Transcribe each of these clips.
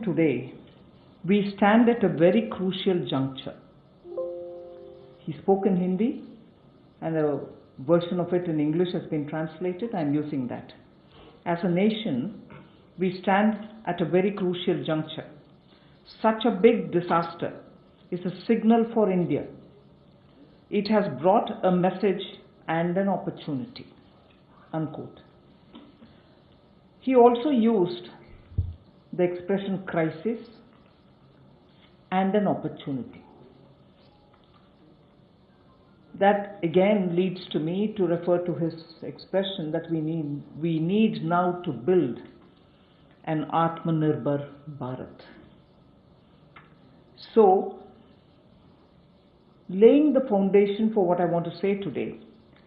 today, we stand at a very crucial juncture. He spoke in Hindi, and a version of it in English has been translated. I'm using that. As a nation, we stand at a very crucial juncture. Such a big disaster is a signal for India. It has brought a message and an opportunity, unquote. He also used the expression crisis and an opportunity. That again leads to me to refer to his expression that we need now to build an Atmanirbhar Bharat. So, laying the foundation for what I want to say today,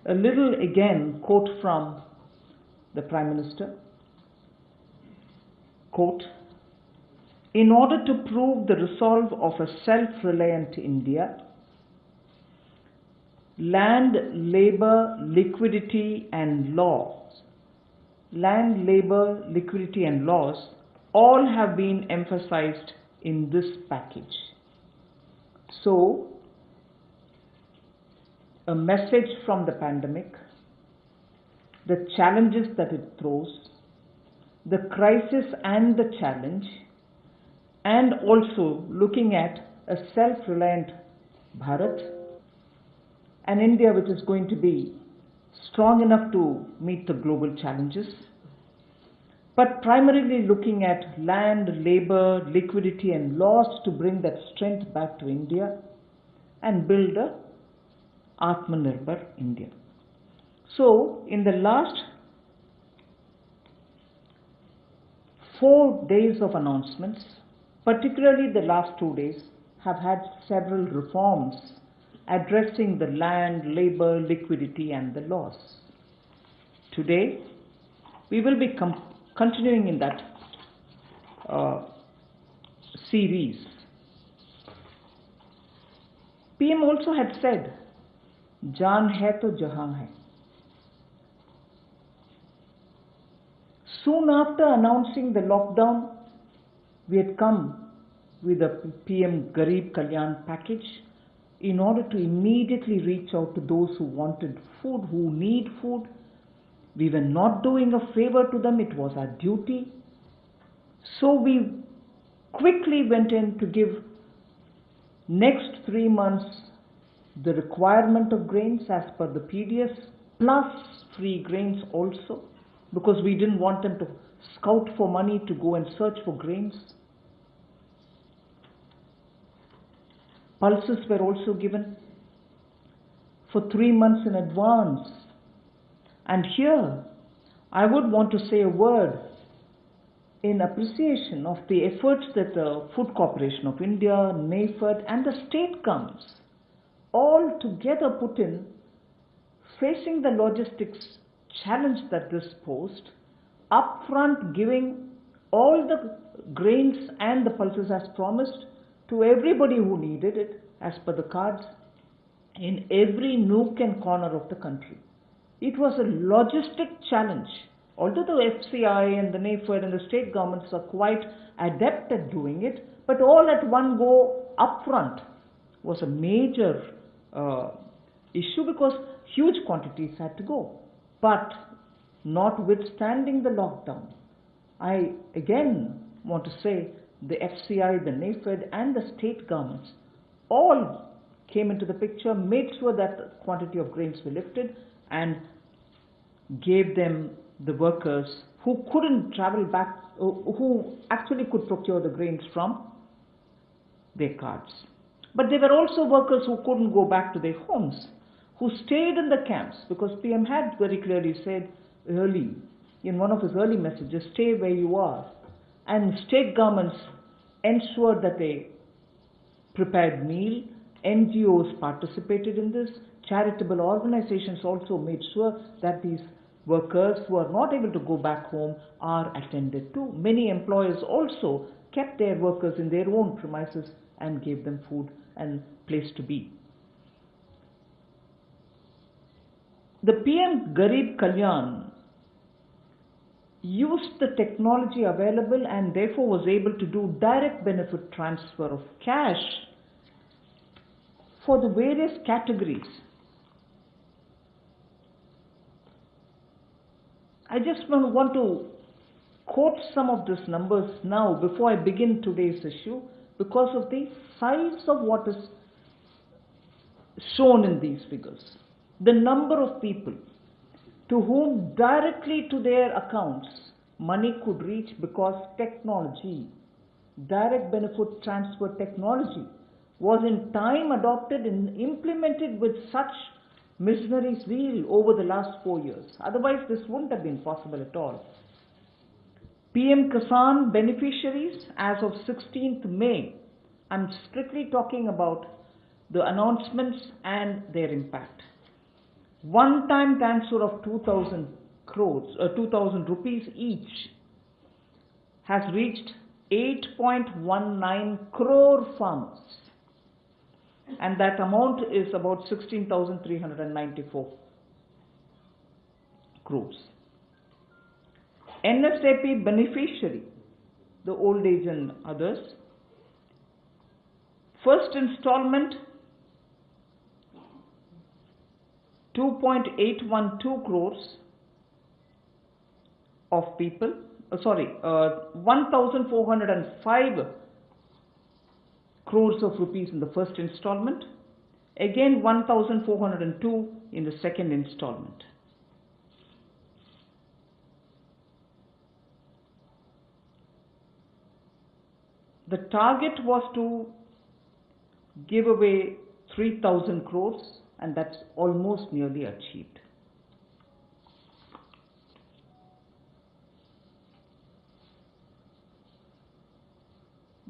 a little again quote from the Prime Minister. Quote, "In order to prove the resolve of a self-reliant India, land, labor, liquidity and laws all have been emphasized in this package." So, a message from the pandemic, the challenges that it throws, the crisis and the challenge, and also looking at a self-reliant Bharat, an India which is going to be strong enough to meet the global challenges, but primarily looking at land, labor, liquidity and laws to bring that strength back to India and build a Atmanirbhar India. So, in the last 4 days of announcements, particularly the last 2 days, have had several reforms addressing the land, labor, liquidity and the laws. Today, we will be continuing in that series. PM also had said, "Jaan hai to jahan hai." Soon after announcing the lockdown, we had come with the PM Garib Kalyan package in order to immediately reach out to those who wanted food, who need food. We were not doing a favor to them, it was our duty. So we quickly went in to give next 3 months the requirement of grains as per the PDS, plus free grains also, because we didn't want them to scout for money to go and search for grains. Pulses were also given for 3 months in advance. And here, I would want to say a word in appreciation of the efforts that the Food Corporation of India, NAFED and the state governments all together put in, facing the logistics challenge that this posed, upfront giving all the grains and the pulses as promised to everybody who needed it as per the cards in every nook and corner of the country. It was a logistic challenge. Although the FCI and the NAFED and the state governments are quite adept at doing it, but all at one go upfront was a major issue because huge quantities had to go. But notwithstanding the lockdown, I again want to say the FCI, the NAFED and the state governments all came into the picture, made sure that the quantity of grains were lifted and gave them the workers who couldn't travel back, who actually could procure the grains from their cards. But there were also workers who couldn't go back to their homes, who stayed in the camps, because PM had very clearly said early, in one of his early messages, stay where you are. And state governments ensured that they prepared meal, NGOs participated in this, charitable organizations also made sure that these workers who are not able to go back home are attended to. Many employers also kept their workers in their own premises and gave them food and place to be. The PM Garib Kalyan used the technology available and therefore was able to do direct benefit transfer of cash for the various categories. I just want to quote some of these numbers now before I begin today's issue because of the size of what is shown in these figures. The number of people to whom directly to their accounts money could reach because technology, direct benefit transfer technology, was in time adopted and implemented with such missionary zeal over the last 4 years. Otherwise, this wouldn't have been possible at all. PM Kisan beneficiaries as of 16th May, I'm strictly talking about the announcements and their impact. One-time transfer of 2,000 rupees each has reached 8.19 crore farmers, and that amount is about 16,394 crores. NSAP beneficiary, the old age and others, first installment 2.812 crores of people, 1,405 crores of rupees in the first installment, again 1,402 in the second installment. The target was to give away 3,000 crores, and that's almost nearly achieved.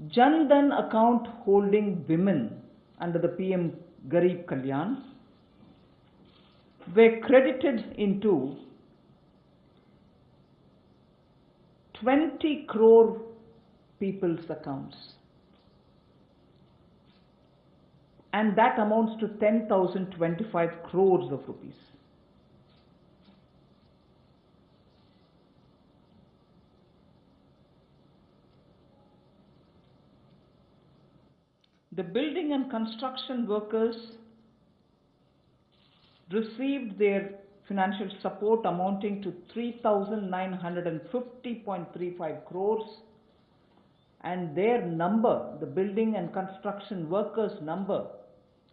Jan Dhan account holding women under the PM Garib Kalyan were credited into 20 crore people's accounts, and that amounts to 10,025 crores of rupees. The building and construction workers received their financial support amounting to 3,950.35 crores, and their number, the building and construction workers number,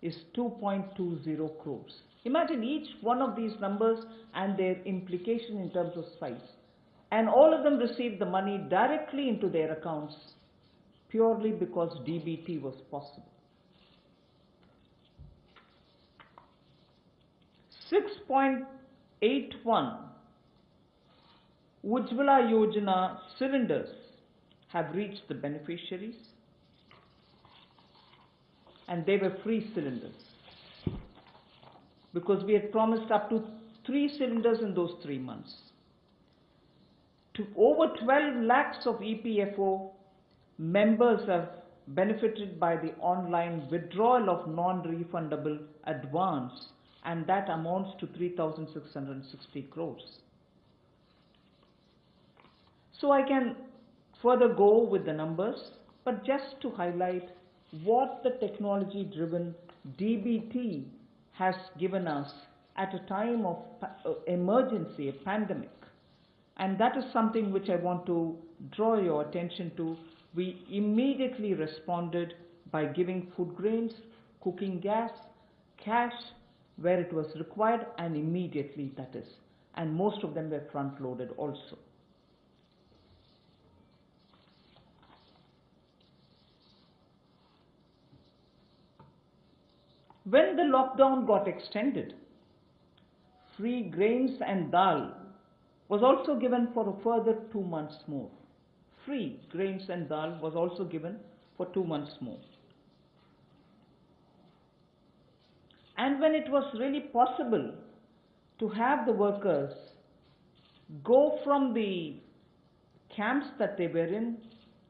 is 2.20 crores. Imagine each one of these numbers and their implication in terms of size. And all of them received the money directly into their accounts purely because DBT was possible. 6.81 Ujjwala Yojana cylinders have reached the beneficiaries, and they were free cylinders because we had promised up to 3 cylinders in those 3 months. To over 12 lakhs of EPFO members have benefited by the online withdrawal of non-refundable advance, and that amounts to 3,660 crores. So I can further go with the numbers, but just to highlight what the technology-driven DBT has given us at a time of emergency, a pandemic. And that is something which I want to draw your attention to. We immediately responded by giving food grains, cooking gas, cash where it was required, and immediately, that is. And most of them were front-loaded also. When the lockdown got extended, free grains and dal was also given for a further 2 months more. Free grains and dal was also given for 2 months more. And when it was really possible to have the workers go from the camps that they were in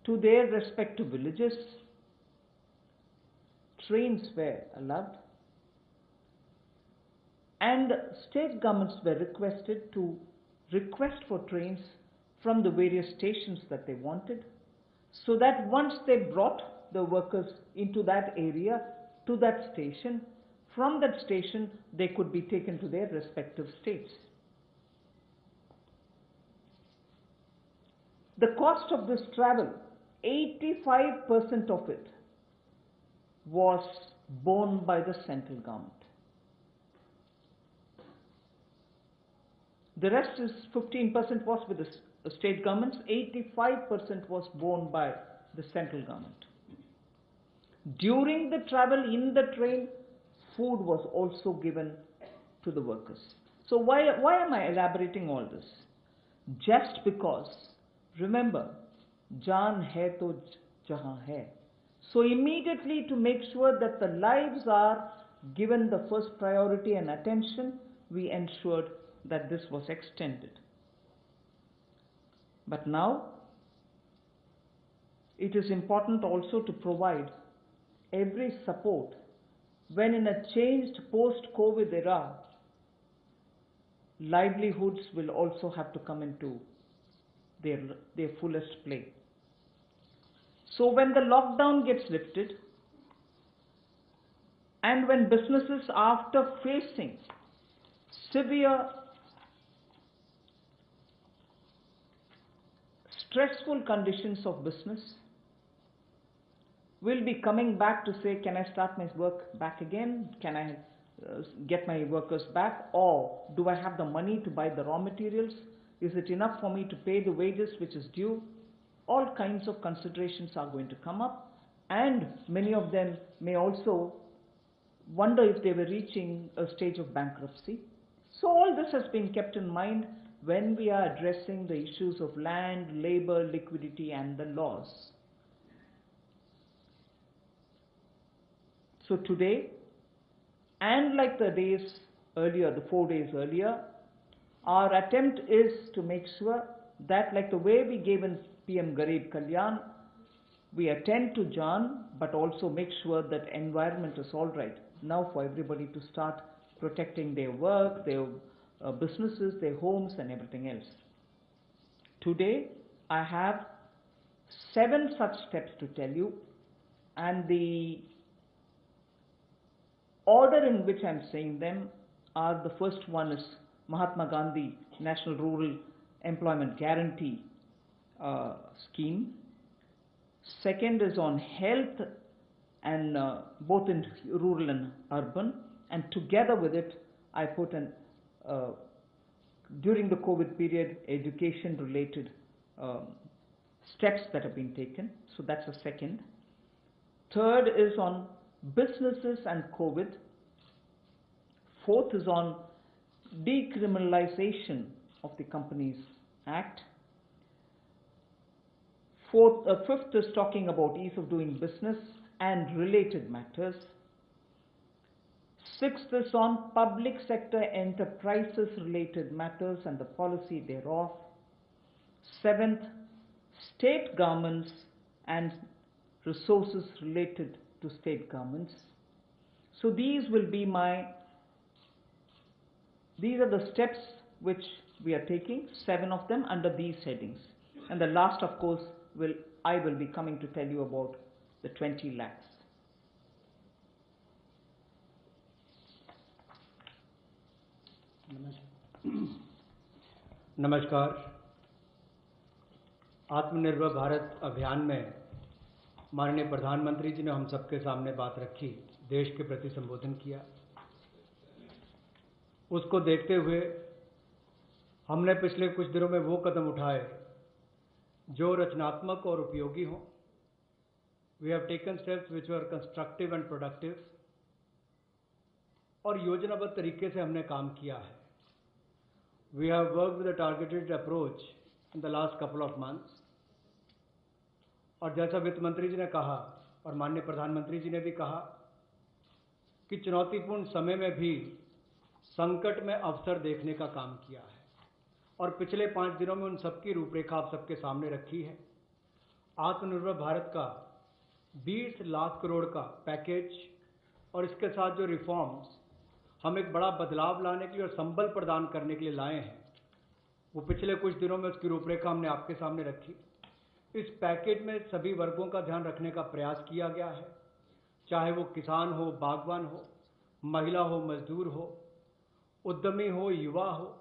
to their respective villages, trains were allowed, and state governments were requested to request for trains from the various stations that they wanted, so that once they brought the workers into that area, to that station, from that station they could be taken to their respective states. The cost of this travel, 85% of it was borne by the central government. The rest is 15% was with the state governments, 85% was borne by the central government. During the travel in the train, food was also given to the workers. So why am I elaborating all this? Just because, remember, jaan hai to jahan hai. So immediately, to make sure that the lives are given the first priority and attention, we ensured that this was extended. But now, it is important also to provide every support when in a changed post-COVID era, livelihoods will also have to come into their fullest play. So when the lockdown gets lifted, and when businesses, after facing severe stressful conditions of business, will be coming back to say, can I start my work back again? Can I get my workers back? Or do I have the money to buy the raw materials? Is it enough for me to pay the wages which is due? All kinds of considerations are going to come up, and many of them may also wonder if they were reaching a stage of bankruptcy. So all this has been kept in mind when we are addressing the issues of land, labor, liquidity and the laws. So today, and like the days earlier, the 4 days earlier, our attempt is to make sure that, like the way we gave in PM Garib Kalyan, we attend to Jaan, but also make sure that environment is all right now for everybody to start protecting their work, their businesses, their homes and everything else. Today, I have 7 such steps to tell you, and the order in which I am saying them are: the first one is Mahatma Gandhi National Rural Employment Guarantee Scheme. Second is on health, and both in rural and urban, and together with it I put an during the COVID period, education related steps that have been taken. So that's the second. Third is on businesses and COVID. Fourth is on decriminalization of the Companies Act. Fifth is talking about ease of doing business and related matters. Sixth is on public sector enterprises related matters and the policy thereof. Seventh, state governments and resources related to state governments. So these are the steps which we are taking, 7 of them under these headings. And the last, of course, I will be coming to tell you about the 20 lakhs. नमस्कार। आत्मनिर्भर भारत अभियान में माननीय प्रधानमंत्री जी ने हम सबके सामने बात रखी, देश के प्रति संबोधन किया। उसको देखते हुए हमने पिछले कुछ दिनों में वो कदम उठाए जो रचनात्मक और उपयोगी हों। We have taken steps which were constructive and productive, और योजनाबद्ध तरीके से हमने काम किया है। We have worked with a targeted approach in the last couple of months, और जैसा वित्त मंत्री जी ने कहा और माननीय प्रधानमंत्री जी ने भी कहा कि चुनौतीपूर्ण समय में भी संकट में अवसर देखने का काम किया है, और पिछले 5 दिनों में उन सबकी रूपरेखा आप सबके सामने रखी है। आत्मनिर्भर भारत का 20 लाख करोड़ का पैकेज और इसके साथ जो रिफॉर्म्स हम एक बड़ा बदलाव लाने के लिए और संबल प्रदान करने के लिए लाए हैं, वो पिछले कुछ दिनों में उसकी रूपरेखा हमने आपके सामने रखी। इस पैकेज में सभी वर्गों का ध्यान रखने का प्रयास किया गया है, चाहे वो किसान हो, बागवान हो, महिला हो, मजदूर हो, उद्यमी हो, युवा हो,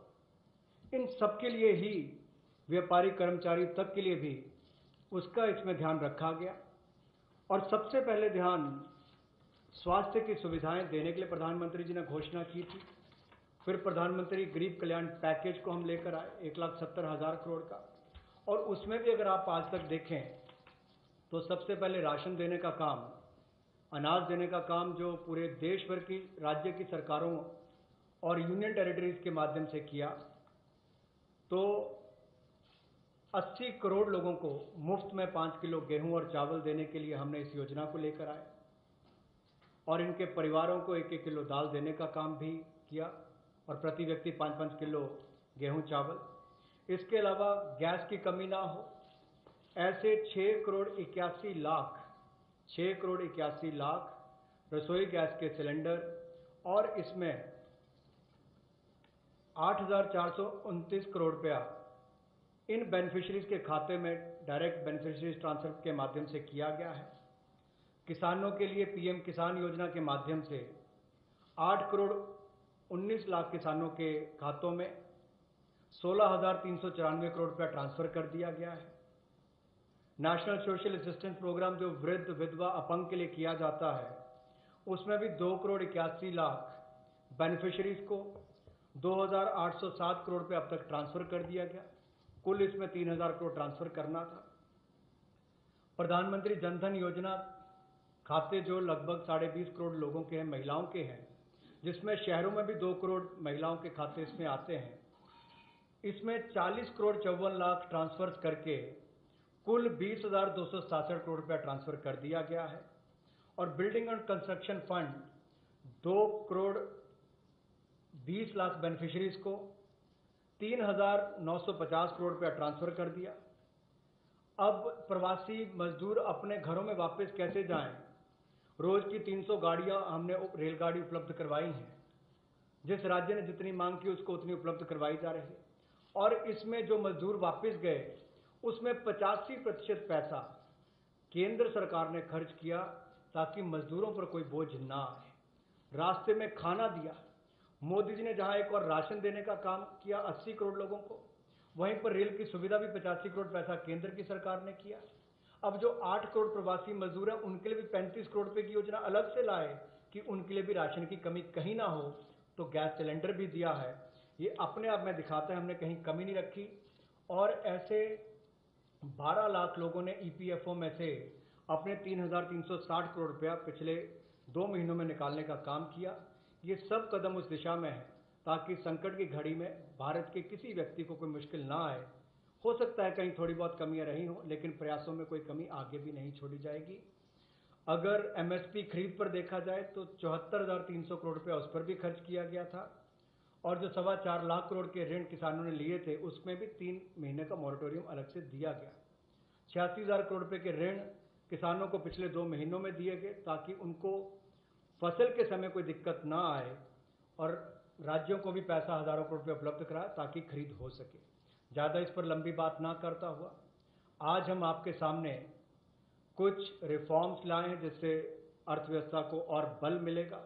इन सबके लिए ही, व्यापारी कर्मचारी तक के लिए भी उसका इसमें ध्यान रखा गया। और सबसे पहले ध्यान स्वास्थ्य की सुविधाएं देने के लिए प्रधानमंत्री जी ने घोषणा की थी। फिर प्रधानमंत्री गरीब कल्याण पैकेज को हम लेकर आए 1,70,000 करोड़ का, और उसमें भी अगर आप आज तक देखें तो सबसे पहले राशन देने का काम, अनाज देने का काम जो पूरे देश भर की राज्य की सरकारों और यूनियन टेरिटरीज के माध्यम से किया, तो 80 करोड़ लोगों को मुफ्त में 5 किलो गेहूं और चावल देने के लिए हमने इस योजना को लेकर आए, और इनके परिवारों को 1-1 किलो दाल देने का काम भी किया, और प्रति व्यक्ति 5-5 किलो गेहूं चावल। इसके अलावा गैस की कमी ना हो, ऐसे 6 करोड़ 81 लाख रसोई गैस के सिलेंडर, और इसमें 8,429 करोड़ रुपया इन बेनिफिशरीज के खाते में डायरेक्ट बेनिफिशरीज ट्रांसफर के माध्यम से किया गया है। किसानों के लिए पीएम किसान योजना के माध्यम से 8 करोड़ 19 लाख किसानों के खातों में 16,394 करोड़ रुपया ट्रांसफर कर दिया गया है। नेशनल सोशल असिस्टेंस प्रोग्राम जो वृद्ध, विधवा, अपंग के लिए किया जाता है, उसमें भी 2 करोड़ 81 लाख बेनिफिशरीज को 2,807 करोड़ रुपये अब तक ट्रांसफर कर दिया गया। कुल इसमें 3,000 करोड़ ट्रांसफर करना था। प्रधानमंत्री जनधन योजना खाते जो लगभग 20.5 करोड़ लोगों के हैं, महिलाओं के हैं, जिसमें शहरों में भी 2 करोड़ महिलाओं के खाते इसमें आते हैं, इसमें 40 करोड़ 54 लाख ट्रांसफर करके कुल 20,267 करोड़ रुपया ट्रांसफर कर दिया गया है। और building and construction fund 2 crore 20 lakh beneficiaries को 3,950 करोड़ रुपया ट्रांसफर कर दिया। अब प्रवासी मजदूर अपने घरों में वापस कैसे जाएं? रोज की 300 गाड़ियां हमने रेलगाड़ी उपलब्ध करवाई हैं। जिस राज्य ने जितनी मांग की उसको उतनी उपलब्ध करवाई जा रही है। और इसमें जो मजदूर वापस गए उसमें 85% पैसा केंद्र सरकार ने खर्च किया ताकि मजदूरों पर कोई बोझ ना आए। रास्ते में खाना दिया। मोदी जी ने जहां एक और राशन देने का काम किया 80 करोड़ लोगों को, वहीं पर रेल की सुविधा भी 85 करोड़ पैसा केंद्र की सरकार ने किया। अब जो 8 करोड़ प्रवासी मजदूर हैं उनके लिए भी 35 करोड़ रुपए की योजना अलग से लाए कि उनके लिए भी राशन की कमी कहीं ना हो, तो गैस सिलेंडर भी दिया है। ये अपने आप में दिखाता है हमने कहीं कमी नहीं रखी। और ऐसे 12 लाख लोगों ने ईपीएफओ में से अपने 3,360 करोड़ रुपया पिछले 2 महीनों में निकालने का काम किया। ये सब कदम उस दिशा में है ताकि संकट की घड़ी में भारत के किसी व्यक्ति को कोई मुश्किल ना आए। हो सकता है कहीं थोड़ी बहुत कमियां रही हों, लेकिन प्रयासों में कोई कमी आगे भी नहीं छोड़ी जाएगी। अगर एमएसपी खरीद पर देखा जाए तो 74,300 करोड़ रुपया उस पर भी खर्च किया गया था, और जो 4.25 लाख करोड़ के ऋण किसानों ने लिए थे उसमें भी 3 महीने का मॉरेटोरियम अलग से दिया गया। 86,000 करोड़ रुपए के ऋण किसानों को पिछले 2 महीनों में दिए गए ताकि उनको फसल के समय कोई दिक्कत ना आए, और राज्यों को भी पैसा हजारों करोड़ रुपये उपलब्ध कराया ताकि खरीद हो सके। ज़्यादा इस पर लंबी बात ना करता हुआ आज हम आपके सामने कुछ रिफॉर्म्स लाए हैं जिससे अर्थव्यवस्था को और बल मिलेगा,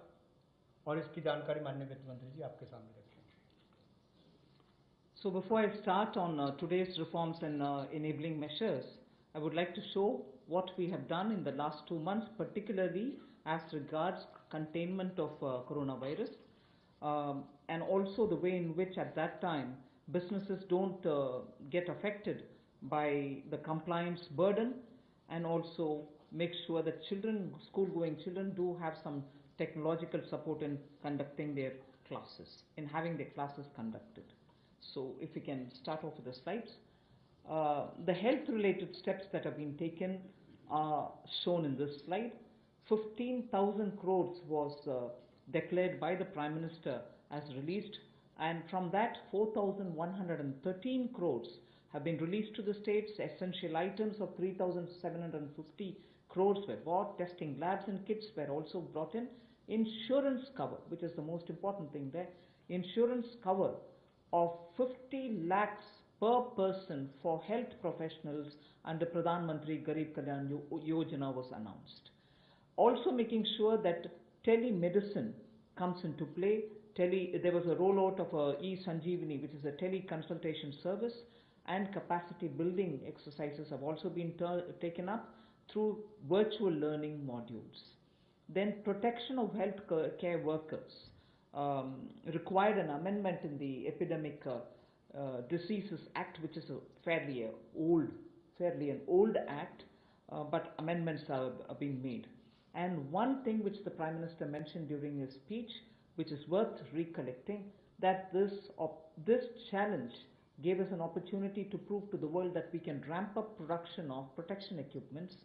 और इसकी जानकारी माननीय वित्त मंत्री जी आपके सामने रखेंगे। So before I start on today's reforms and enabling measures, I would like to show what we have done in the last 2 months, particularly as regards containment of coronavirus, and also the way in which at that time businesses don't get affected by the compliance burden, and also make sure that children, school-going children, do have some technological support in conducting their classes, in having their classes conducted. So if we can start off with the slides. The health-related steps that have been taken are shown in this slide. 15,000 crores was declared by the Prime Minister as released, and from that 4,113 crores have been released to the states. Essential items of 3,750 crores were bought. Testing labs and kits were also brought in. Insurance cover, which is the most important thing there, insurance cover of 50 lakhs per person for health professionals under Pradhan Mantri Garib Kalyan Yojana was announced. Also making sure that telemedicine comes into play. There was a rollout of e-Sanjeevani, which is a tele-consultation service, and capacity building exercises have also been taken up through virtual learning modules. Then protection of health care workers required an amendment in the Epidemic Diseases Act, which is a fairly an old act, but amendments are being made. And one thing which the Prime Minister mentioned during his speech, which is worth recollecting, that this challenge gave us an opportunity to prove to the world that we can ramp up production of protection equipments.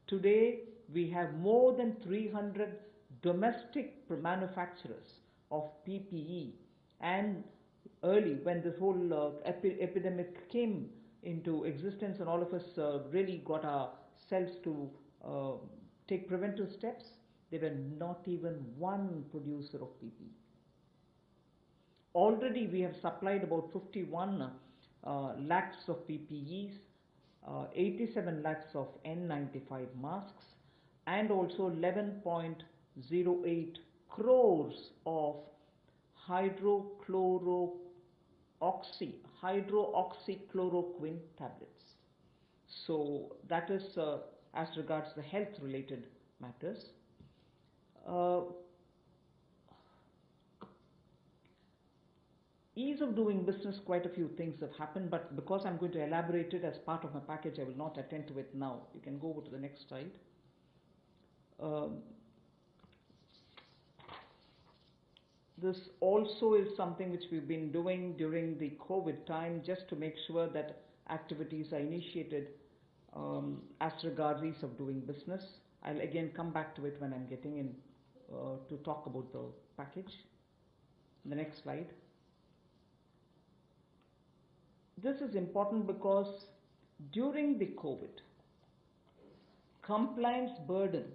Today, we have more than 300 domestic manufacturers of PPE, and early when this whole epidemic came into existence and all of us really got ourselves to take preventive steps, there were not even one producer of PPE. Already we have supplied about 51 lakhs of PPEs, 87 lakhs of N95 masks, and also 11.08 crores of hydroxychloroquine tablets. So that is as regards the health related matters. Ease of doing business, quite a few things have happened, but because I'm going to elaborate it as part of my package, I will not attend to it now. You can go over to the next slide. This also is something which we've been doing during the COVID time, just to make sure that activities are initiated as regards ease of doing business. I'll again come back to it when I'm getting in to talk about the package. The next slide. This is important because during the COVID, compliance burden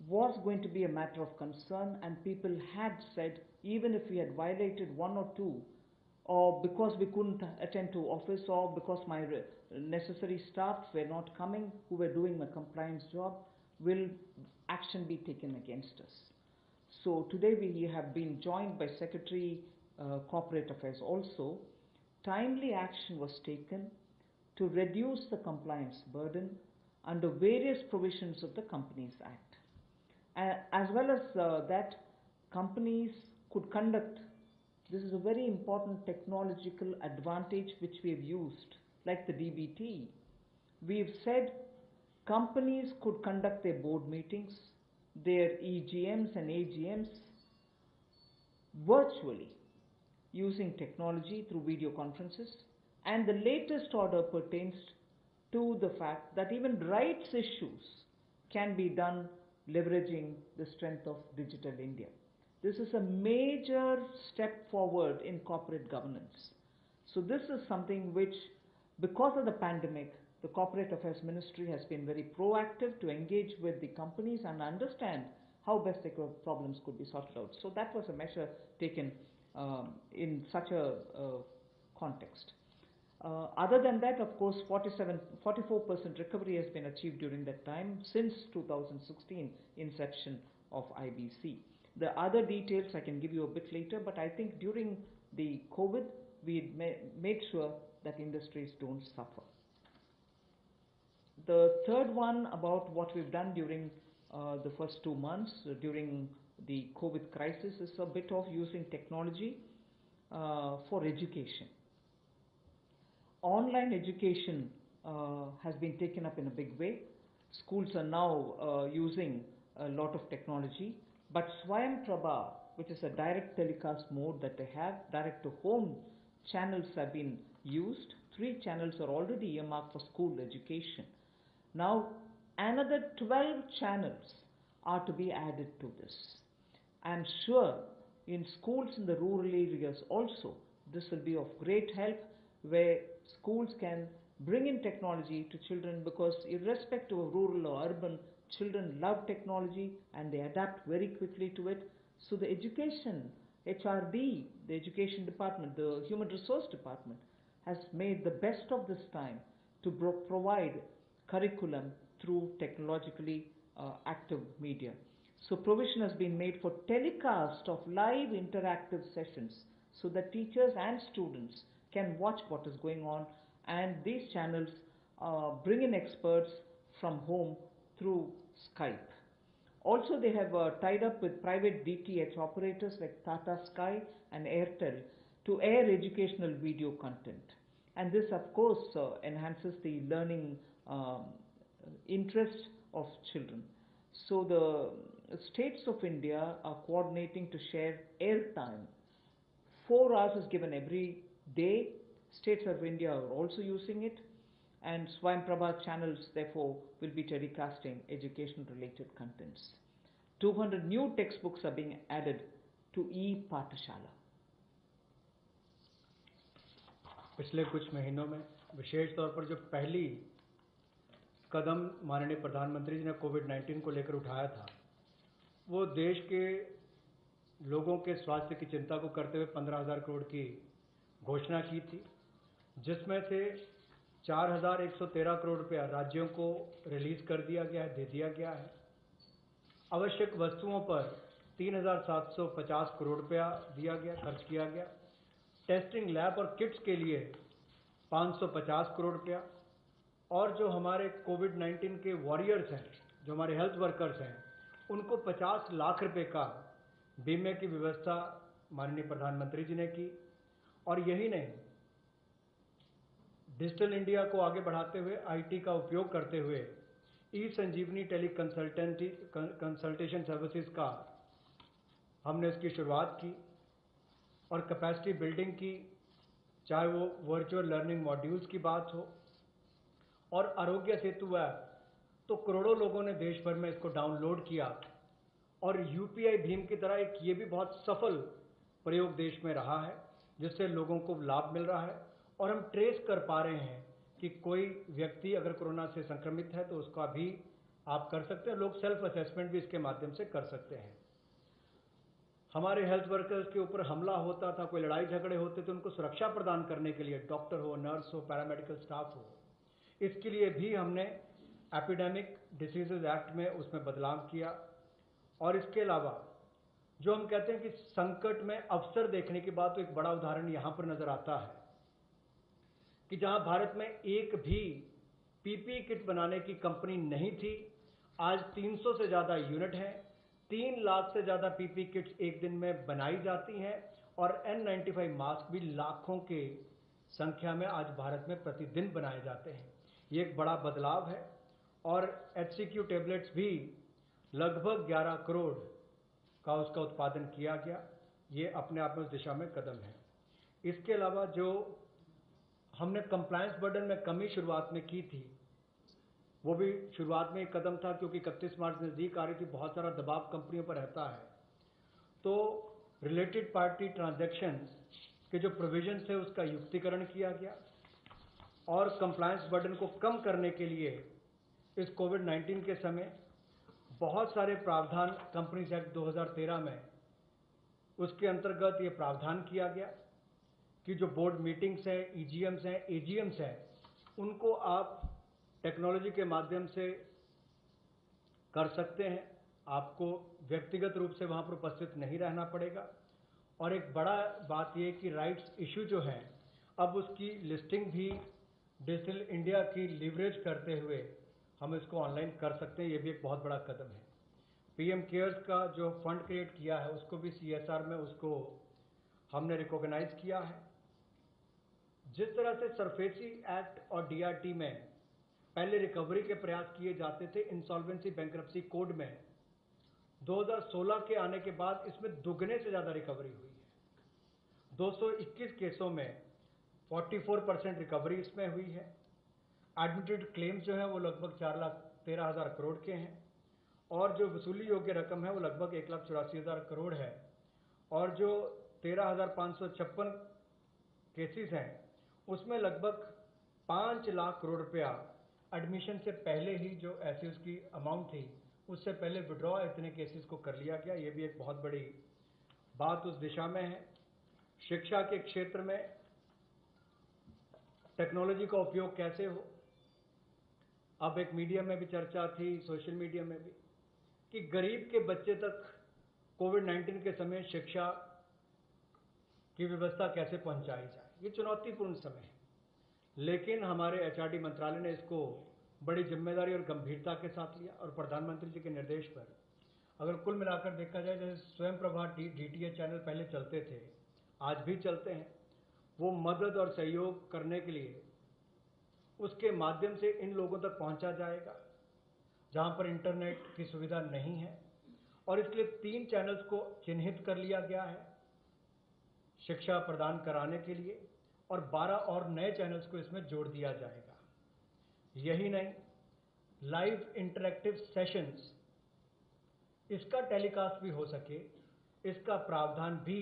was going to be a matter of concern, and people had said, even if we had violated one or two, or because we couldn't attend to office, or because my necessary staff were not coming who were doing my compliance job, will action be taken against us? So today we have been joined by Secretary Corporate Affairs also. Timely action was taken to reduce the compliance burden under various provisions of the Companies Act. As well as that, companies could conduct, this is a very important technological advantage which we have used, like the DBT. We have said companies could conduct their board meetings, their EGMs and AGMs virtually, using technology through video conferences, and the latest order pertains to the fact that even rights issues can be done leveraging the strength of Digital India. This is a major step forward in corporate governance. So this is something which, because of the pandemic, the Corporate Affairs Ministry has been very proactive to engage with the companies and understand how best their problems could be sorted out. So that was a measure taken in such a context. Other than that, of course, 44% recovery has been achieved during that time since 2016 inception of IBC. The other details I can give you a bit later, but I think during the COVID, we made sure that industries don't suffer. The third one about what we've done during the first 2 months during the COVID crisis is a bit of using technology for education. Online education has been taken up in a big way. Schools are now using a lot of technology, but Swayam Prabha, which is a direct telecast mode that they have, direct to home channels have been used. 3 channels are already earmarked for school education. Now another 12 channels are to be added to this. I am sure in schools in the rural areas also, this will be of great help, where schools can bring in technology to children, because irrespective of rural or urban, children love technology and they adapt very quickly to it. So the education HRD, the Education Department, the Human Resource Department, has made the best of this time to provide curriculum through technologically active media. So provision has been made for telecast of live interactive sessions so that teachers and students can watch what is going on, and these channels bring in experts from home through Skype. Also, they have tied up with private DTH operators like Tata Sky and Airtel to air educational video content. And this, of course, enhances the learning interest of children. So the states of India are coordinating to share airtime. 4 hours is given every day. States of India are also using it, and Swayam Prabha channels therefore will be telecasting education related contents. 200 new textbooks are being added to e-Pathshala. पिछले कुछ महीनों में विशेष तौर पर जो पहली कदम माननीय प्रधानमंत्री जी ने कोविड-19 को लेकर उठाया था, वो देश के लोगों के स्वास्थ्य की चिंता को करते हुए 15,000 करोड़ की घोषणा की थी, जिसमें से 4,113 करोड़ रुपया राज्यों को रिलीज कर दिया गया है, दे दिया गया है। आवश्यक वस्तुओं पर 3,750 करोड़ रुपया दिया गया, खर्च किया गया। टेस्टिंग लैब और किट्स के लिए 550 करोड़ रुपया, और जो हमारे कोविड-19 के वॉरियर्स हैं, जो हमारे हेल्थ वर्कर्स हैं, उनको 50 लाख रुपए का बीमे की व्यवस्था माननीय प्रधानमंत्री जी ने की। और यही नहीं, डिजिटल इंडिया को आगे बढ़ाते हुए आईटी का उपयोग करते हुए ई संजीवनी टेली कंसल्टेशन सर्विसेज का हमने इसकी शुरुआत की और कैपेसिटी बिल्डिंग की, चाहे वो वर्चुअल लर्निंग मॉड्यूल्स की बात हो और आरोग्य सेतु ऐप, तो करोड़ों लोगों ने देश भर में इसको डाउनलोड किया और यूपीआई भीम की तरह एक ये भी बहुत सफल प्रयोग देश में रहा है, जिससे लोगों को लाभ मिल रहा है और हम ट्रेस कर पा रहे हैं कि कोई व्यक्ति अगर कोरोना से संक्रमित है तो उसका भी आप कर सकते हैं। लोग सेल्फ असेसमेंट भी इसके माध्यम से कर सकते हैं। हमारे हेल्थ वर्कर्स के ऊपर हमला होता था, कोई लड़ाई झगड़े होते थे, उनको सुरक्षा प्रदान करने के लिए डॉक्टर हो, नर्स हो, पैरामेडिकल स्टाफ हो, इसके लिए भी हमने एपिडेमिक डिसीजेज एक्ट में उसमें बदलाव किया। और इसके अलावा जो हम कहते हैं कि संकट में अवसर देखने की बात, तो एक बड़ा उदाहरण यहां पर नजर आता है कि जहां भारत में एक भी पीपीई किट बनाने की कंपनी नहीं थी, आज 300 से ज्यादा यूनिट हैं, 3 लाख से ज्यादा पीपीई किट्स एक दिन में बनाई जाती हैं और N95 मास्क भी लाखों के संख्या में आज भारत में प्रतिदिन बनाए जाते हैं। ये एक बड़ा बदलाव है। और HCQ टेबलेट्स भी लगभग 11 करोड़ का उसका उत्पादन किया गया। ये अपने आप में उस दिशा में कदम है। इसके अलावा जो हमने कंप्लायंस बर्डन में कमी शुरुआत में की थी, वो भी शुरुआत में एक कदम था, क्योंकि 31 मार्च नजदीक आ रही थी, बहुत सारा दबाव कंपनियों पर रहता है। तो रिलेटेड पार्टी ट्रांजैक्शंस के जो प्रोविजंस है उसका युक्तिकरण किया गया और कंप्लायंस बर्डन को कम करने के लिए इस कोविड-19 के समय बहुत सारे प्रावधान कंपनीज एक्ट 2013 में उसके अंतर्गत ये प्रावधान किया गया कि जो बोर्ड मीटिंग्स हैं, ईजीएम्स हैं, एजीएम्स हैं, उनको आप टेक्नोलॉजी के माध्यम से कर सकते हैं। आपको व्यक्तिगत रूप से वहां पर उपस्थित नहीं रहना पड़ेगा। और एक बड़ा बात यह कि राइट्स इशू जो है, अब उसकी लिस्टिंग भी डिजिटल इंडिया की लीवरेज करते हुए हम इसको ऑनलाइन कर सकते हैं। ये भी एक बहुत बड़ा कदम है। पीएम केयर्स का जो फंड क्रिएट किया है उसको भी सीएसआर में उसको हमने रिकॉग्नाइज किया है। जिस तरह से सरफेसी एक्ट और डीआरटी में पहले रिकवरी के प्रयास किए जाते थे, इंसॉल्वेंसी बैंक्रप्सी कोड में 2016 के आने के बाद इसमें दुगने से ज्यादा रिकवरी हुई है। 221 केसों में 44% रिकवरी इसमें हुई है। एडमिटेड क्लेम्स जो है वो लगभग 4,13,000 करोड़ के हैं और जो वसूली योग्य रकम है वो लगभग 1,84,000 करोड़ है। और जो 13,556 केसेस हैं उसमें लगभग 5 लाख करोड़ रुपया एडमिशन से पहले ही जो ऐसी उसकी अमाउंट थी उससे पहले विड्रॉ इतने केसेस को कर लिया गया। ये भी एक बहुत बड़ी बात उस दिशा में है। शिक्षा के क्षेत्र में टेक्नोलॉजी का उपयोग कैसे हो। अब एक मीडिया में भी चर्चा थी, सोशल मीडिया में भी, कि गरीब के बच्चे तक कोविड-19 के समय शिक्षा की व्यवस्था कैसे पहुंचाई जाए। ये चुनौतीपूर्ण समय है, लेकिन हमारे एचआरडी मंत्रालय ने इसको बड़ी जिम्मेदारी और गंभीरता के साथ लिया और प्रधानमंत्री जी के निर्देश पर अगर कुल मिलाकर देखा जाए, जैसे स्वयं प्रभा डीटीएच चैनल पहले चलते थे, आज भी चलते हैं, वो मदद और सहयोग करने के लिए उसके माध्यम से इन लोगों तक पहुंचा जाएगा जहां पर इंटरनेट की सुविधा नहीं है, और इसलिए 3 चैनल्स को चिन्हित कर लिया गया है शिक्षा प्रदान कराने के लिए, और 12 और नए चैनल्स को इसमें जोड़ दिया जाएगा। यही नहीं, लाइव इंटरैक्टिव सेशंस इसका टेलीकास्ट भी हो सके, इसका प्रावधान भी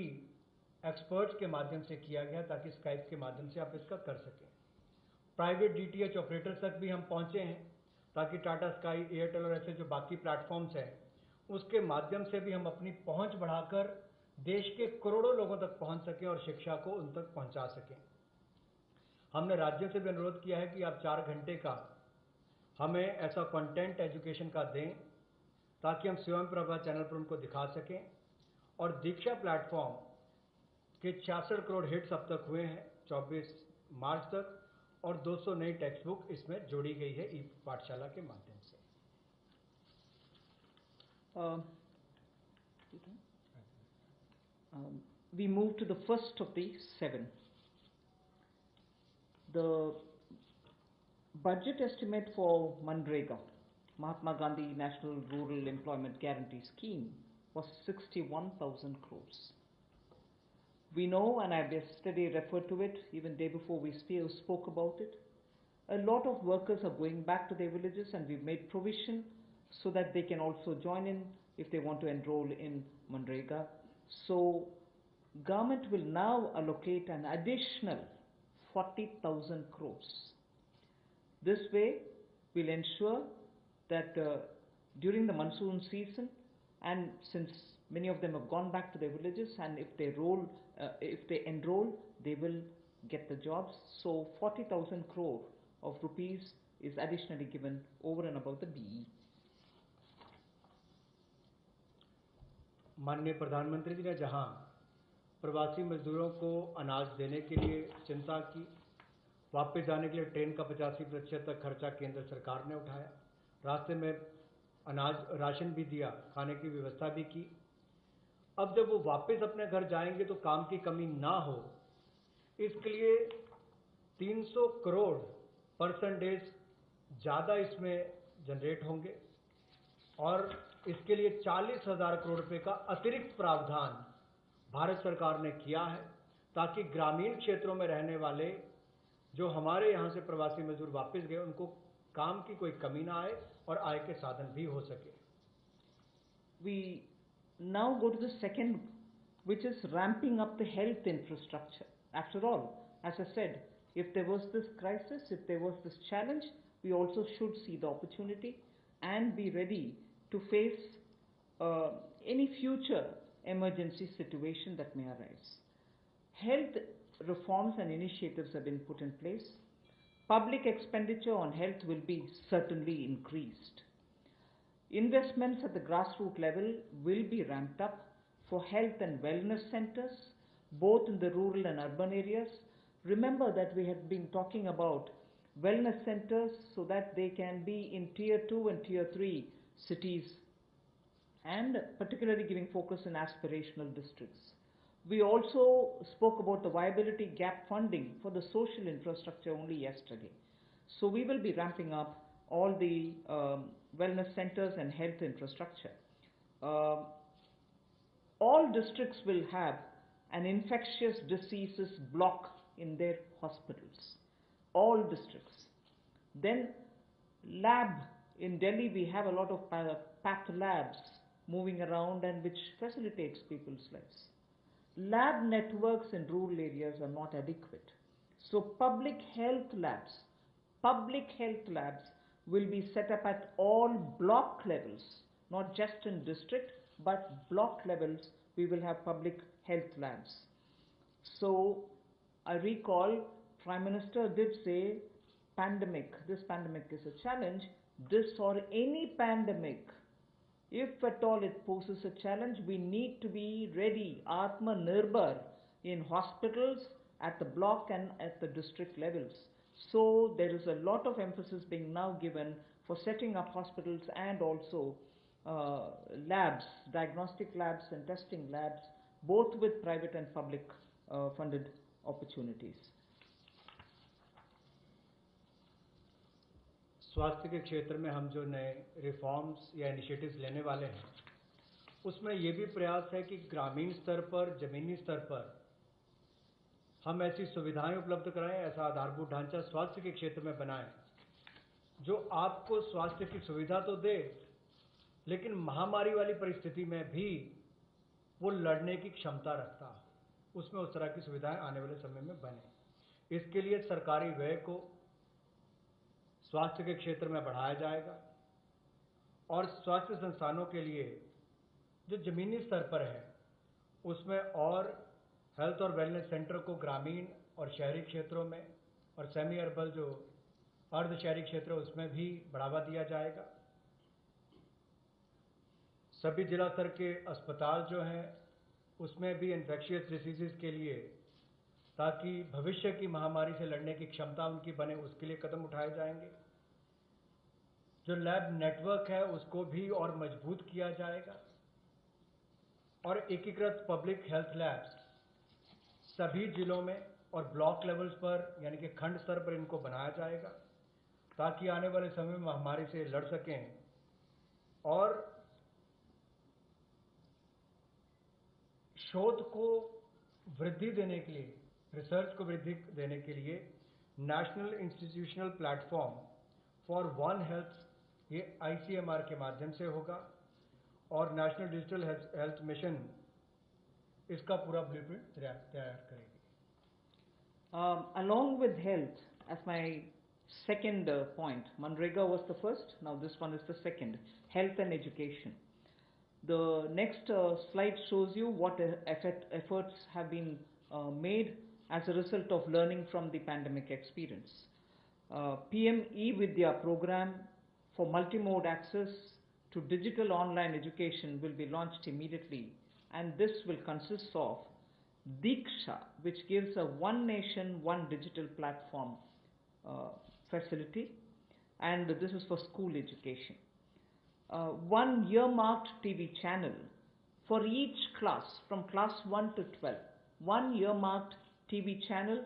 एक्सपर्ट्स के माध्यम से किया गया ताकि स्काइप के माध्यम से आप इसका कर सकें। प्राइवेट डीटीएच ऑपरेटर्स तक भी हम पहुंचे हैं ताकि टाटा स्काई, एयरटेल और ऐसे जो बाकी प्लेटफॉर्म्स हैं उसके माध्यम से भी हम अपनी पहुंच बढ़ाकर देश के करोड़ों लोगों तक पहुंच सकें और शिक्षा को उन तक पहुंचा सकें। हमने राज्यों से भी अनुरोध किया है कि आप 4 घंटे का हमें ऐसा कंटेंट एजुकेशन का दें ताकि हम स्वयं प्रभा चैनल पर उनको दिखा सकें, और दीक्षा प्लेटफॉर्म के 66 करोड़ हिट्स अब तक हुए हैं 24 मार्च तक, और 200 नई टेक्स्ट बुक इसमें जोड़ी गई है ई पाठशाला के माध्यम से। We move to the first of the 7. The budget estimate for Manrega, Mahatma Gandhi National Rural Employment Guarantee Scheme, was 61,000 crores. We know, and I yesterday referred to it, even day before we spoke about it, a lot of workers are going back to their villages, and we've made provision so that they can also join in if they want to enroll in Manrega. So government will now allocate an additional 40,000 crores. This way will ensure that during the monsoon season, and since many of them have gone back to their villages, and if they enroll, they will get the jobs. So 40,000 crore of rupees is additionally given over and above the BE. माननीय प्रधानमंत्री जी ने जहां प्रवासी मजदूरों को अनाज देने के लिए चिंता की, वापस जाने के लिए ट्रेन का 85% तक खर्चा केंद्र सरकार ने उठाया, रास्ते में अनाज राशन भी दिया, खाने की व्यवस्था भी की। अब जब वो वापस अपने घर जाएंगे तो काम की कमी ना हो, इसके लिए 300 करोड़ परसेंटेज ज़्यादा इसमें जनरेट होंगे, और इसके लिए 40,000 करोड़ रुपए का अतिरिक्त प्रावधान भारत सरकार ने किया है ताकि ग्रामीण क्षेत्रों में रहने वाले जो हमारे यहाँ से प्रवासी मजदूर वापस गए उनको काम की कोई कमी ना आए और आय के साधन भी हो सके। We now go to the second, which is ramping up the health infrastructure. After all, as I said, if there was this crisis, if there was this challenge, we also should see the opportunity and be ready to face any future emergency situation that may arise. Health reforms and initiatives have been put in place. Public expenditure on health will be certainly increased. Investments at the grassroots level will be ramped up for health and wellness centers, both in the rural and urban areas. Remember that we have been talking about wellness centers so that they can be in tier 2 and tier 3 cities, and particularly giving focus in aspirational districts. We also spoke about the viability gap funding for the social infrastructure only yesterday. So we will be ramping up all the wellness centers and health infrastructure. All districts will have an infectious diseases block in their hospitals. All districts. Then lab, in Delhi we have a lot of path labs moving around and which facilitates people's lives. Lab networks in rural areas are not adequate. So public health labs will be set up at all block levels, not just in district, but block levels, we will have public health labs. So I recall Prime Minister did say this pandemic is a challenge, this or any pandemic. If at all it poses a challenge, we need to be ready, Atma Nirbhar, in hospitals, at the block and at the district levels. So there is a lot of emphasis being now given for setting up hospitals and also labs, diagnostic labs and testing labs, both with private and public funded opportunities. स्वास्थ्य के क्षेत्र में हम जो नए reforms या initiatives लेने वाले हैं, उसमें ये भी प्रयास है कि ग्रामीण स्तर पर, जमीनी स्तर पर हम ऐसी सुविधाएं उपलब्ध कराएं, ऐसा आधारभूत ढांचा स्वास्थ्य के क्षेत्र में बनाएं जो आपको स्वास्थ्य की सुविधा तो दे, लेकिन महामारी वाली परिस्थिति में भी वो लड़ने की क्षमता रखता हो। उसमें उस तरह की सुविधाएं आने वाले समय में बने। इसके लिए सरकारी व्यय को स्वास्थ्य के क्षेत्र में बढ़ाया जाएगा और स्वास्थ्य संस्थानों के लिए जो जमीनी स्तर पर है उसमें और हेल्थ और वेलनेस सेंटर को ग्रामीण और शहरी क्षेत्रों में और सेमी अर्बन जो अर्ध शहरी क्षेत्र है उसमें भी बढ़ावा दिया जाएगा। सभी जिला स्तर के अस्पताल जो हैं उसमें भी इन्फेक्शियस डिसीजेस के लिए, ताकि भविष्य की महामारी से लड़ने की क्षमता उनकी बने, उसके लिए कदम उठाए जाएंगे। जो लैब नेटवर्क है उसको भी और मजबूत किया जाएगा और एकीकृत पब्लिक हेल्थ लैब्स सभी जिलों में और ब्लॉक लेवल्स पर यानी कि खंड स्तर पर इनको बनाया जाएगा ताकि आने वाले समय में महामारी से लड़ सकें। और शोध को वृद्धि देने के लिए, रिसर्च को वृद्धि देने के लिए national institutional platform for one health, ये ICMR के माध्यम से होगा और नेशनल डिजिटल हेल्थ मिशन इसका पूरा ब्लूप्रिंट तैयार करेगी। Along with health, as my second point, Manrega was the first, now this one is the second, health and education. The next slide shows you what efforts have been made as a result of learning from the pandemic experience. PM eVidya program for multimode access to digital online education will be launched immediately, and this will consist of Diksha, which gives a one nation, one digital platform facility, and this is for school education. One earmarked TV channel for each class from class 1 to 12. One earmarked TV channel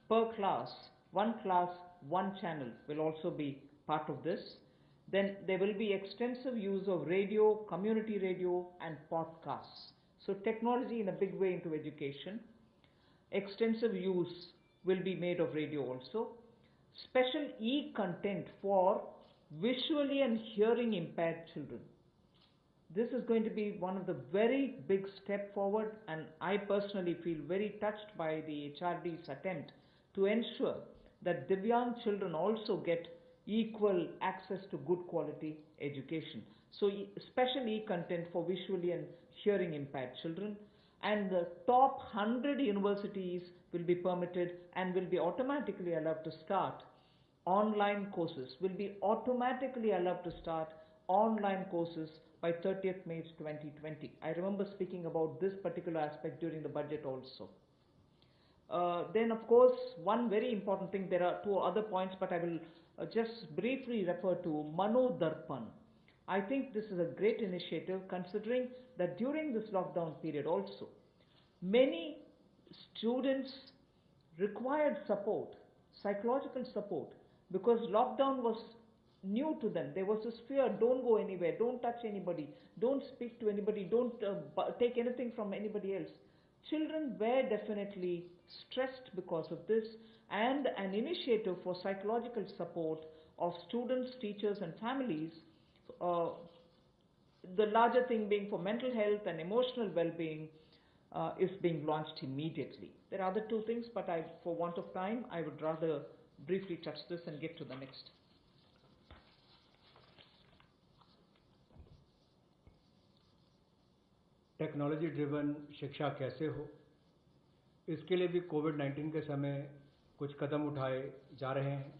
per class, one channel will also be part of this. Then there will be extensive use of radio, community radio and podcasts. So technology in a big way into education. Extensive use will be made of radio also. Special e-content for visually and hearing impaired children. This is going to be one of the very big step forward, and I personally feel very touched by the HRD's attempt to ensure that Divyang children also get equal access to good quality education. So special e-content for visually and hearing impaired children, and the top 100 universities will be permitted and will be automatically allowed to start online courses, by 30th May 2020. I remember speaking about this particular aspect during the budget also. Then of course, one very important thing, there are two other points, but I will just briefly refer to Mano Darpan. I think this is a great initiative, considering that during this lockdown period also, many students required support, psychological support, because lockdown was new to them. There was this fear, don't go anywhere, don't touch anybody, don't speak to anybody, don't take anything from anybody else. Children were definitely stressed because of this, and an initiative for psychological support of students, teachers and families, the larger thing being for mental health and emotional well-being, is being launched immediately. There are other two things, but for want of time, I would rather briefly touch this and get to the next. Technology driven शिक्षा कैसे हो, इसके लिए भी कोविड-19 के समय कुछ कदम उठाए जा रहे हैं।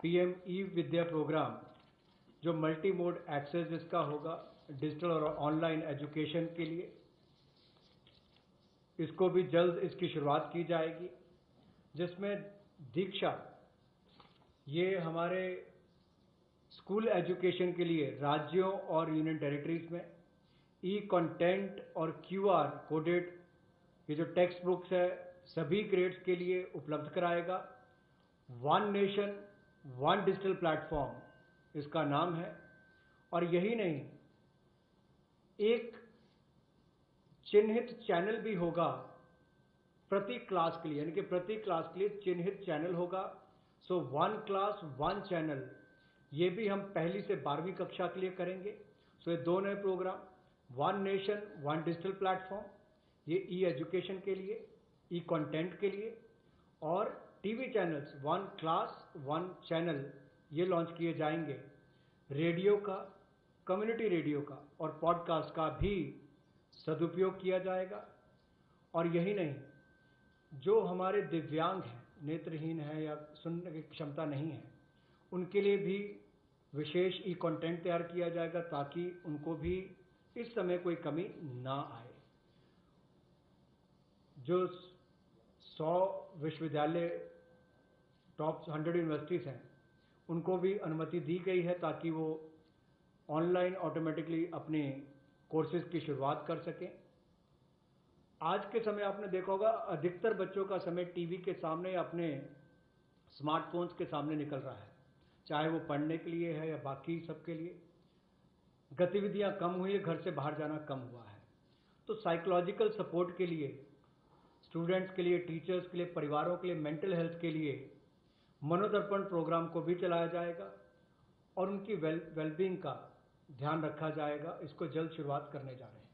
पीएम ई विद्या प्रोग्राम जो मल्टी मोड एक्सेस जिसका होगा डिजिटल और ऑनलाइन एजुकेशन के लिए, इसको भी जल्द इसकी शुरुआत की जाएगी, जिसमें दीक्षा ये हमारे स्कूल एजुकेशन के लिए राज्यों और यूनियन टेरिटरीज में ई कंटेंट और क्यूआर कोडेड ये जो टेक्स्ट बुक्स है सभी ग्रेड्स के लिए उपलब्ध कराएगा। One nation one digital platform इसका नाम है। और यही नहीं, एक चिन्हित चैनल भी होगा प्रति क्लास के लिए, यानी कि प्रति क्लास के लिए चिन्हित चैनल होगा। So one class one channel ये भी हम पहली से 12वीं कक्षा के लिए करेंगे। सो ये दो नए program, one nation one digital platform ये ई एजुकेशन के लिए, ई कंटेंट के लिए, और TV channels one class one channel ये लॉन्च किए जाएंगे। रेडियो का, कम्युनिटी रेडियो का और पॉडकास्ट का भी सदुपयोग किया जाएगा। और यही नहीं, जो हमारे दिव्यांग हैं, नेत्रहीन हैं या सुनने की क्षमता नहीं है, उनके लिए भी विशेष ई कंटेंट तैयार किया जाएगा ताकि उनको भी इस समय कोई कमी ना आए। जो 100 विश्वविद्यालय टॉप 100 यूनिवर्सिटीज हैं उनको भी अनुमति दी गई है ताकि वो ऑनलाइन ऑटोमेटिकली अपने कोर्सेज की शुरुआत कर सकें। आज के समय आपने देखा होगा अधिकतर बच्चों का समय टीवी के सामने या अपने स्मार्टफोन्स के सामने निकल रहा है, चाहे वो पढ़ने के लिए है या बाकी सबके लिए। गतिविधियां कम हुई है, घर से बाहर जाना कम हुआ है। तो साइकोलॉजिकल सपोर्ट के लिए, स्टूडेंट्स के लिए, टीचर्स के लिए, परिवारों के लिए, मेंटल हेल्थ के लिए मनोदर्पण प्रोग्राम को भी चलाया जाएगा और उनकी वेलबींग का ध्यान रखा जाएगा। इसको जल्द शुरुआत करने जा रहे हैं।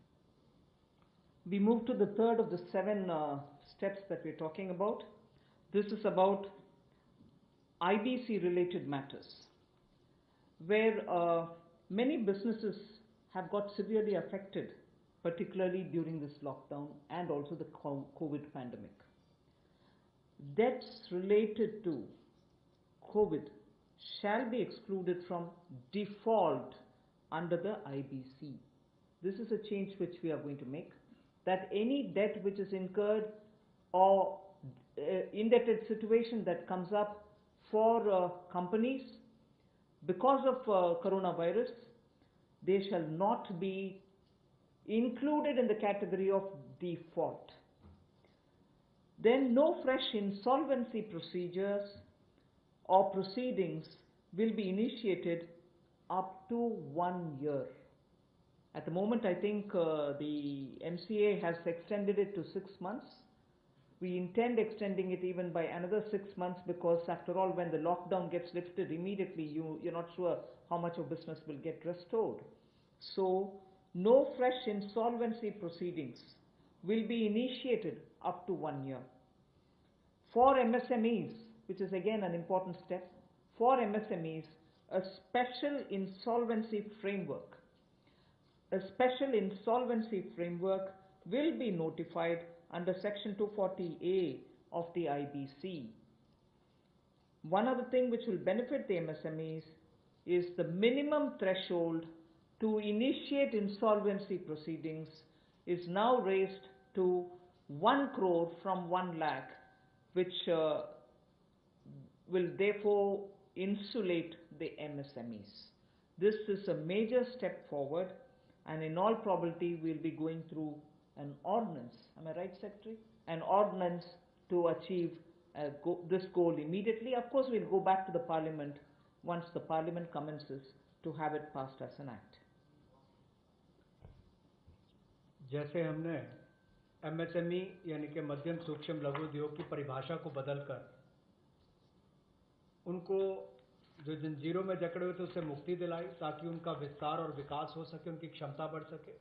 We move to the third of the 7 steps that we're talking about. This is about IBC related matters, where many businesses have got severely affected, particularly during this lockdown and also the COVID pandemic. Debts related to COVID shall be excluded from default under the IBC. This is a change which we are going to make, that any debt which is incurred or indebted situation that comes up for companies because of coronavirus, they shall not be included in the category of default. Then no fresh insolvency procedures or proceedings will be initiated up to 1 year. At the moment, I think the MCA has extended it to 6 months. We intend extending it even by another 6 months because after all, when the lockdown gets lifted immediately, you're not sure how much of business will get restored. So, no fresh insolvency proceedings will be initiated up to 1 year. For MSMEs, which is again an important step, for MSMEs, a special insolvency framework will be notified under section 240A of the IBC. One other thing which will benefit the MSMEs is the minimum threshold to initiate insolvency proceedings is now raised to 1 crore from 1 lakh, which will therefore insulate the MSMEs. This is a major step forward, and in all probability we'll be going through an ordinance, am I right, Secretary? An ordinance to achieve this goal immediately. Of course, we'll go back to the Parliament once the Parliament commences to have it passed as an act. जैसे हमने MSME यानी कि मध्यम सूक्ष्म लघु उद्योग की परिभाषा को बदलकर उनको जो जंजीरों में जकड़े हुए थे उससे मुक्ति दिलाई ताकि उनका विस्तार और विकास हो सके, उनकी क्षमता बढ़ सके।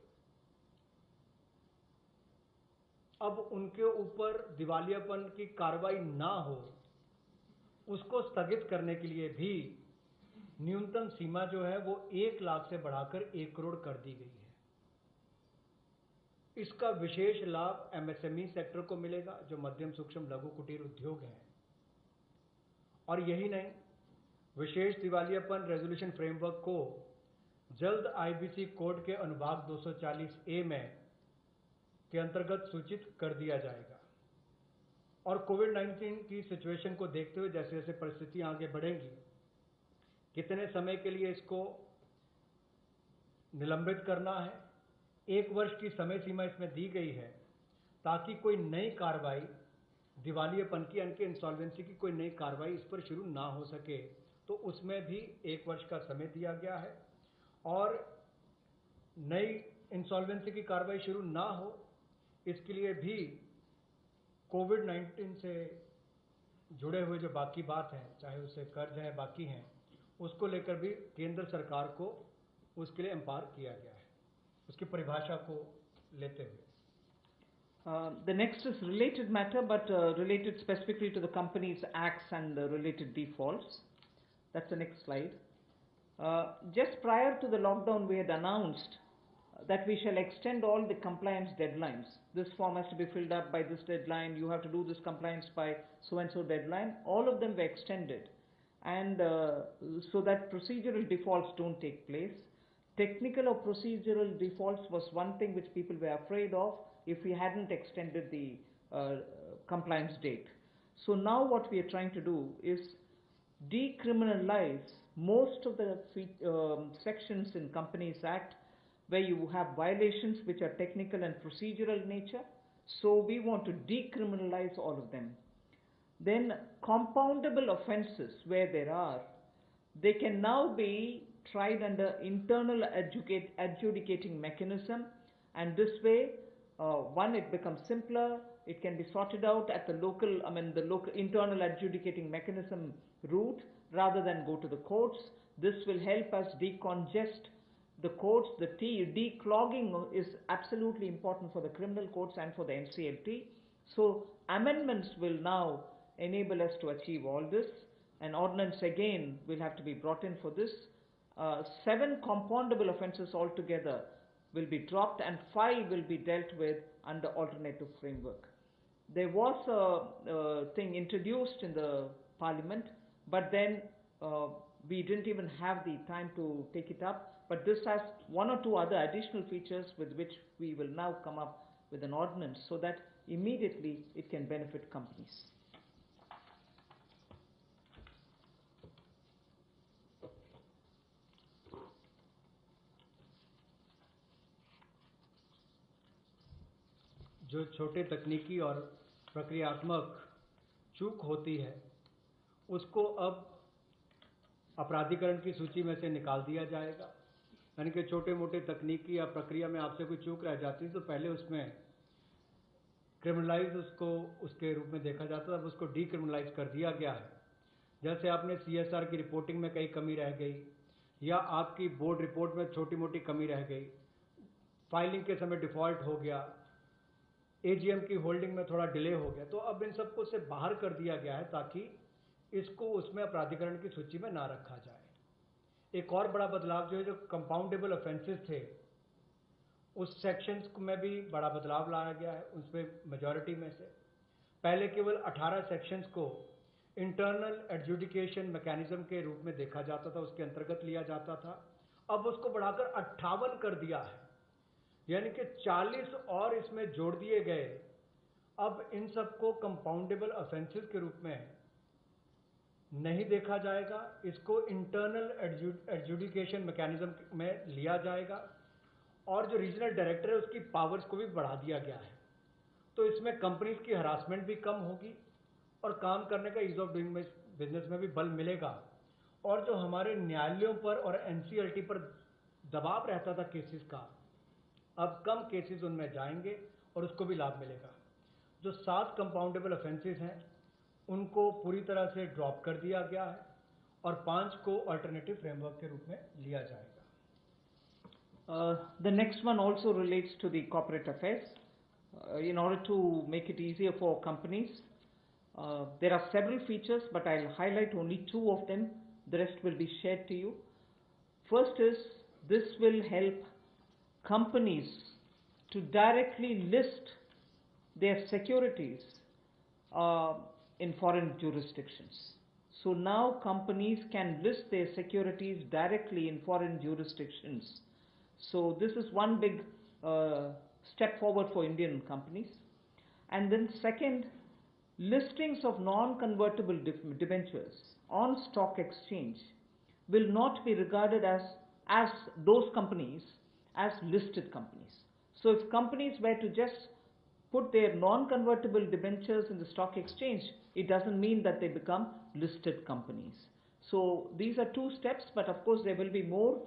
अब उनके ऊपर दिवालियापन की कार्रवाई ना हो, उसको स्थगित करने के लिए भी न्यूनतम सीमा जो है वो 1 लाख से बढ़ाकर 1 करोड़ कर दी गई है। इसका विशेष लाभ एमएसएमई सेक्टर को मिलेगा, जो मध्यम सूक्ष्म लघु कुटीर उद्योग हैं। और यही नहीं, विशेष दिवालियापन रेजोल्यूशन फ्रेमवर्क को जल्द आईबीसी कोड के अनुभाग 240A में के अंतर्गत सूचित कर दिया जाएगा। और कोविड-19 की सिचुएशन को देखते हुए जैसे जैसे परिस्थितियां आगे बढ़ेंगी, कितने समय के लिए इसको निलंबित करना है, 1 वर्ष की समय सीमा इसमें दी गई है, ताकि कोई नई कार्रवाई दिवालियेपन की यानी कि इंसॉल्वेंसी की कोई नई कार्रवाई इस पर शुरू ना हो सके, तो उसमें भी 1 वर्ष का समय दिया गया है। और नई इंसॉल्वेंसी की कार्रवाई शुरू ना हो, इसके लिए भी कोविड-19 से जुड़े हुए जो बाकी बात है, चाहे उससे कर्ज है बाकी हैं, उसको लेकर भी केंद्र सरकार को उसके लिए एम्पावर किया गया है, उसकी परिभाषा को लेते हुए। The next is related matter, but related specifically to the Companies Acts and the related defaults. That's the next slide. Just prior to the lockdown, we had announced that we shall extend all the compliance deadlines. This form has to be filled up by this deadline. You have to do this compliance by so-and-so deadline. All of them were extended, and so that procedural defaults don't take place. Technical or procedural defaults was one thing which people were afraid of if we hadn't extended the compliance date. So now what we are trying to do is decriminalize most of the sections in Companies Act where you have violations which are technical and procedural in nature. So we want to decriminalize all of them. Then compoundable offences where there are, they can now be tried under internal adjudicating mechanism, and this way, one, it becomes simpler, it can be sorted out at the local, the local internal adjudicating mechanism route rather than go to the courts. This will help us decongest the courts. The declogging is absolutely important for the criminal courts and for the NCLT. So amendments will now enable us to achieve all this. An ordinance again will have to be brought in for this. 7 compoundable offences altogether will be dropped, and 5 will be dealt with under alternative framework. There was a thing introduced in the Parliament, but then we didn't even have the time to take it up. But this has 1 or 2 other additional features with which we will now come up with an ordinance so that immediately it can benefit companies. जो छोटे तकनीकी और प्रक्रियात्मक चूक होती है, उसको अब अपराधीकरण की सूची में से निकाल दिया जाएगा। यानी कि छोटे मोटे तकनीकी या प्रक्रिया में आपसे कोई चूक रह जाती है तो पहले उसमें क्रिमिनलाइज उसको उसके रूप में देखा जाता था, अब उसको डीक्रिमिनलाइज कर दिया गया है। जैसे आपने CSR की रिपोर्टिंग में कई कमी रह गई, या आपकी बोर्ड रिपोर्ट में छोटी मोटी कमी रह गई, फाइलिंग के समय डिफॉल्ट हो गया, AGM की होल्डिंग में थोड़ा डिले हो गया, तो अब इन सबको से बाहर कर दिया गया है ताकि इसको उसमें अपराधीकरण की सूची में ना रखा जाए। एक और बड़ा बदलाव जो है, जो कंपाउंडेबल ऑफेंसेस थे, उस सेक्शंस में भी बड़ा बदलाव लाया गया है। उसमें मेजॉरिटी में से पहले केवल 18 सेक्शंस को इंटरनल एडजुडिकेशन मैकेनिज्म के रूप में देखा जाता था, उसके अंतर्गत लिया जाता था। अब उसको बढ़ाकर 58 कर दिया है, यानी कि 40 और इसमें जोड़ दिए गए। अब इन सबको कंपाउंडेबल ऑफेंसेस के रूप में नहीं देखा जाएगा, इसको इंटरनल एडजुडिकेशन मैकेनिज्म में लिया जाएगा। और जो रीजनल डायरेक्टर है उसकी पावर्स को भी बढ़ा दिया गया है, तो इसमें कंपनीज की हरासमेंट भी कम होगी और काम करने का ईज ऑफ डूइंग बिजनेस में भी बल मिलेगा। और जो हमारे न्यायालयों पर और NCLT पर दबाव रहता था केसेस का, अब कम केसेस उनमें जाएंगे और उसको भी लाभ मिलेगा। जो 7 कंपाउंडेबल ऑफेंसेस हैं उनको पूरी तरह से ड्रॉप कर दिया गया है और 5 को अल्टरनेटिव फ्रेमवर्क के रूप में लिया जाएगा। The next one also relates to the corporate affairs. In order to make it easier for companies, there are several features, but I'll highlight only 2 of them. The rest will be shared to you. First is, this will help companies to directly list their securities in foreign jurisdictions. So now companies can list their securities directly in foreign jurisdictions. So this is one big step forward for Indian companies. And then second, listings of non-convertible debentures on stock exchange will not be regarded as those companies as listed companies. So if companies were to just put their non-convertible debentures in the stock exchange, it doesn't mean that they become listed companies. So these are two steps, but of course there will be more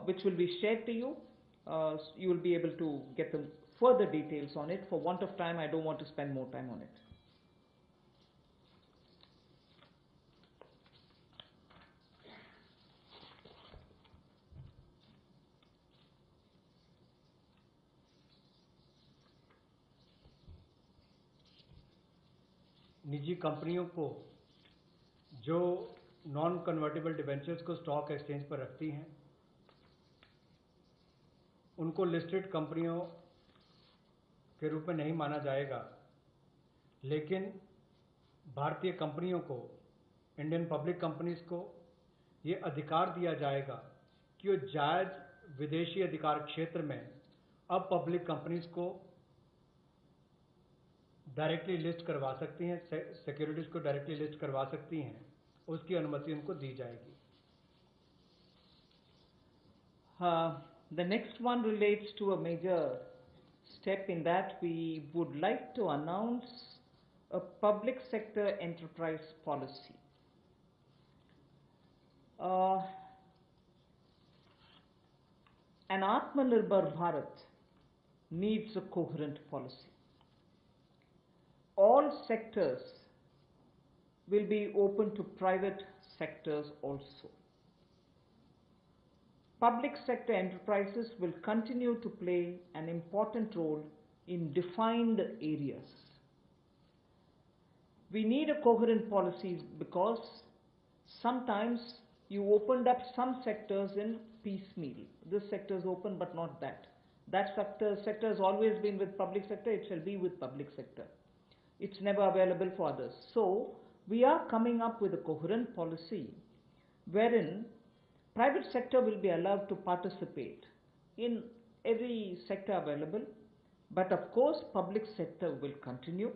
which will be shared to you. You will be able to get the further details on it. For want of time, I don't want to spend more time on it. निजी कंपनियों को जो non convertible debentures को stock exchange पर रखती हैं, उनको listed कंपनियों के रूप में नहीं माना जाएगा, लेकिन भारतीय कंपनियों को, इंडियन पब्लिक कंपनीज को ये अधिकार दिया जाएगा कि वो जायज़ विदेशी अधिकार क्षेत्र में अब पब्लिक कंपनीज को डायरेक्टली लिस्ट करवा सकती हैं, सिक्योरिटीज को डायरेक्टली लिस्ट करवा सकती हैं, उसकी अनुमति उनको दी जाएगी. The next one relates to a major step in that we would like to announce a public sector enterprise policy. An Atmanirbhar Bharat needs a coherent policy. All sectors will be open to private sectors also. Public sector enterprises will continue to play an important role in defined areas. We need a coherent policy because sometimes you opened up some sectors in piecemeal. This sector is open but not that. That sector has always been with public sector, it shall be with public sector. It's never available for others. So we are coming up with a coherent policy wherein private sector will be allowed to participate in every sector available, but of course public sector will continue,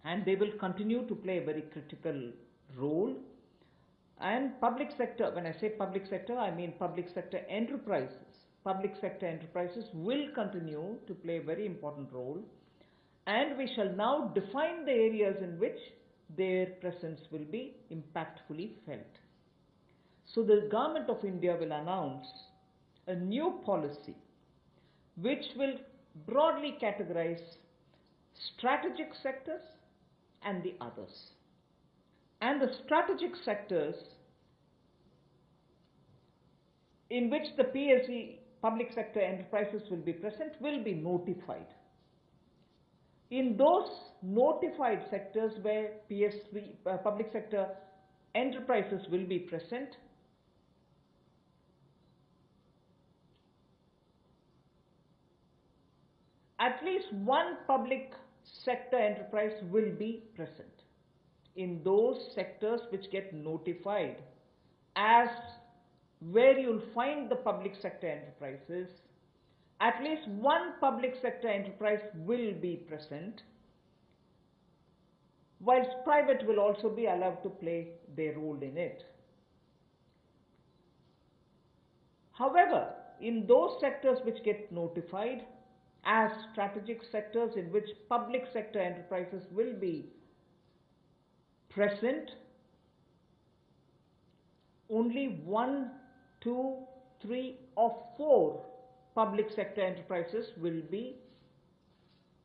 and they will continue to play a very critical role. And public sector, when I say public sector, I mean public sector enterprises. Public sector enterprises will continue to play a very important role, and we shall now define the areas in which their presence will be impactfully felt. So the Government of India will announce a new policy which will broadly categorize strategic sectors and the others. And the strategic sectors in which the PSE, public sector enterprises, will be present will be notified. In those notified sectors where PSE, public sector enterprises will be present, at least one public sector enterprise will be present. In those sectors which get notified as where you'll find the public sector enterprises, at least one public sector enterprise will be present, whilst private will also be allowed to play their role in it. However, in those sectors which get notified as strategic sectors in which public sector enterprises will be present, only 1, 2, 3 or 4 public sector enterprises will be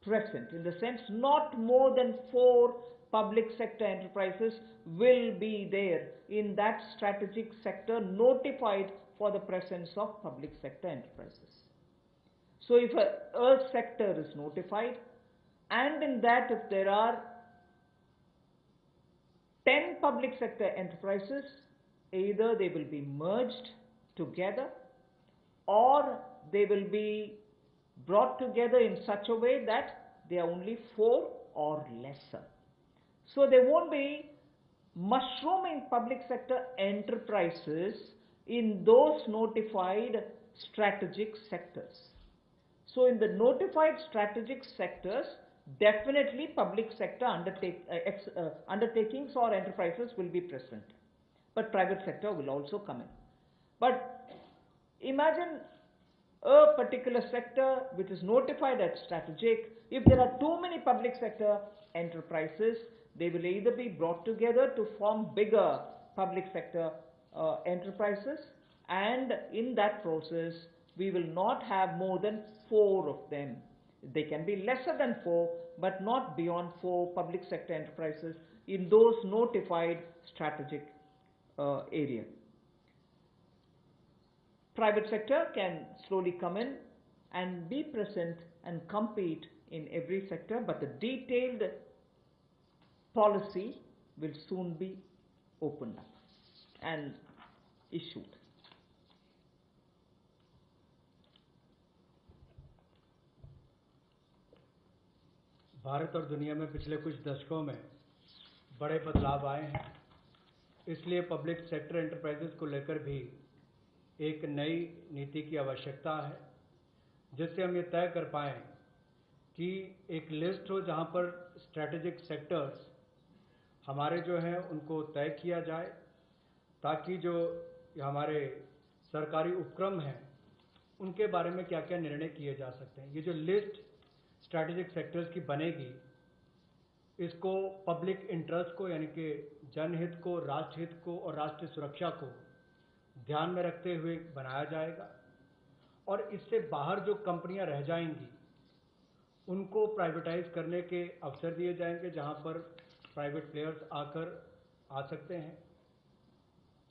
present. In the sense, not more than 4 public sector enterprises will be there in that strategic sector notified for the presence of public sector enterprises. So if a sector is notified, and in that if there are 10 public sector enterprises, either they will be merged together or they will be brought together in such a way that they are only 4 or lesser. So there won't be mushrooming public sector enterprises in those notified strategic sectors. So in the notified strategic sectors, definitely public sector undertakings or enterprises will be present, but private sector will also come in. But imagine a particular sector which is notified as strategic. If there are too many public sector enterprises, they will either be brought together to form bigger public sector enterprises, and in that process we will not have more than 4 of them. They can be lesser than 4, but not beyond 4 public sector enterprises in those notified strategic area. Private sector can slowly come in and be present and compete in every sector, but the detailed policy will soon be opened up and issued. Bharat और दुनिया में पिछले कुछ दशकों में बड़े बदलाव आए हैं, इसलिए पब्लिक सेक्टर एंटरप्राइजेस को लेकर भी एक नई नीति की आवश्यकता है, जिससे हम ये तय कर पाएँ कि एक लिस्ट हो जहाँ पर स्ट्रैटेजिक सेक्टर्स हमारे जो हैं उनको तय किया जाए, ताकि जो हमारे सरकारी उपक्रम हैं उनके बारे में क्या क्या निर्णय किए जा सकते हैं। ये जो लिस्ट स्ट्रैटेजिक सेक्टर्स की बनेगी, इसको पब्लिक इंटरेस्ट को यानी कि जनहित को, राष्ट्रहित को और राष्ट्रीय सुरक्षा को ध्यान में रखते हुए बनाया जाएगा, और इससे बाहर जो कंपनियां रह जाएंगी उनको प्राइवेटाइज करने के अवसर दिए जाएंगे, जहां पर प्राइवेट प्लेयर्स आकर आ सकते हैं।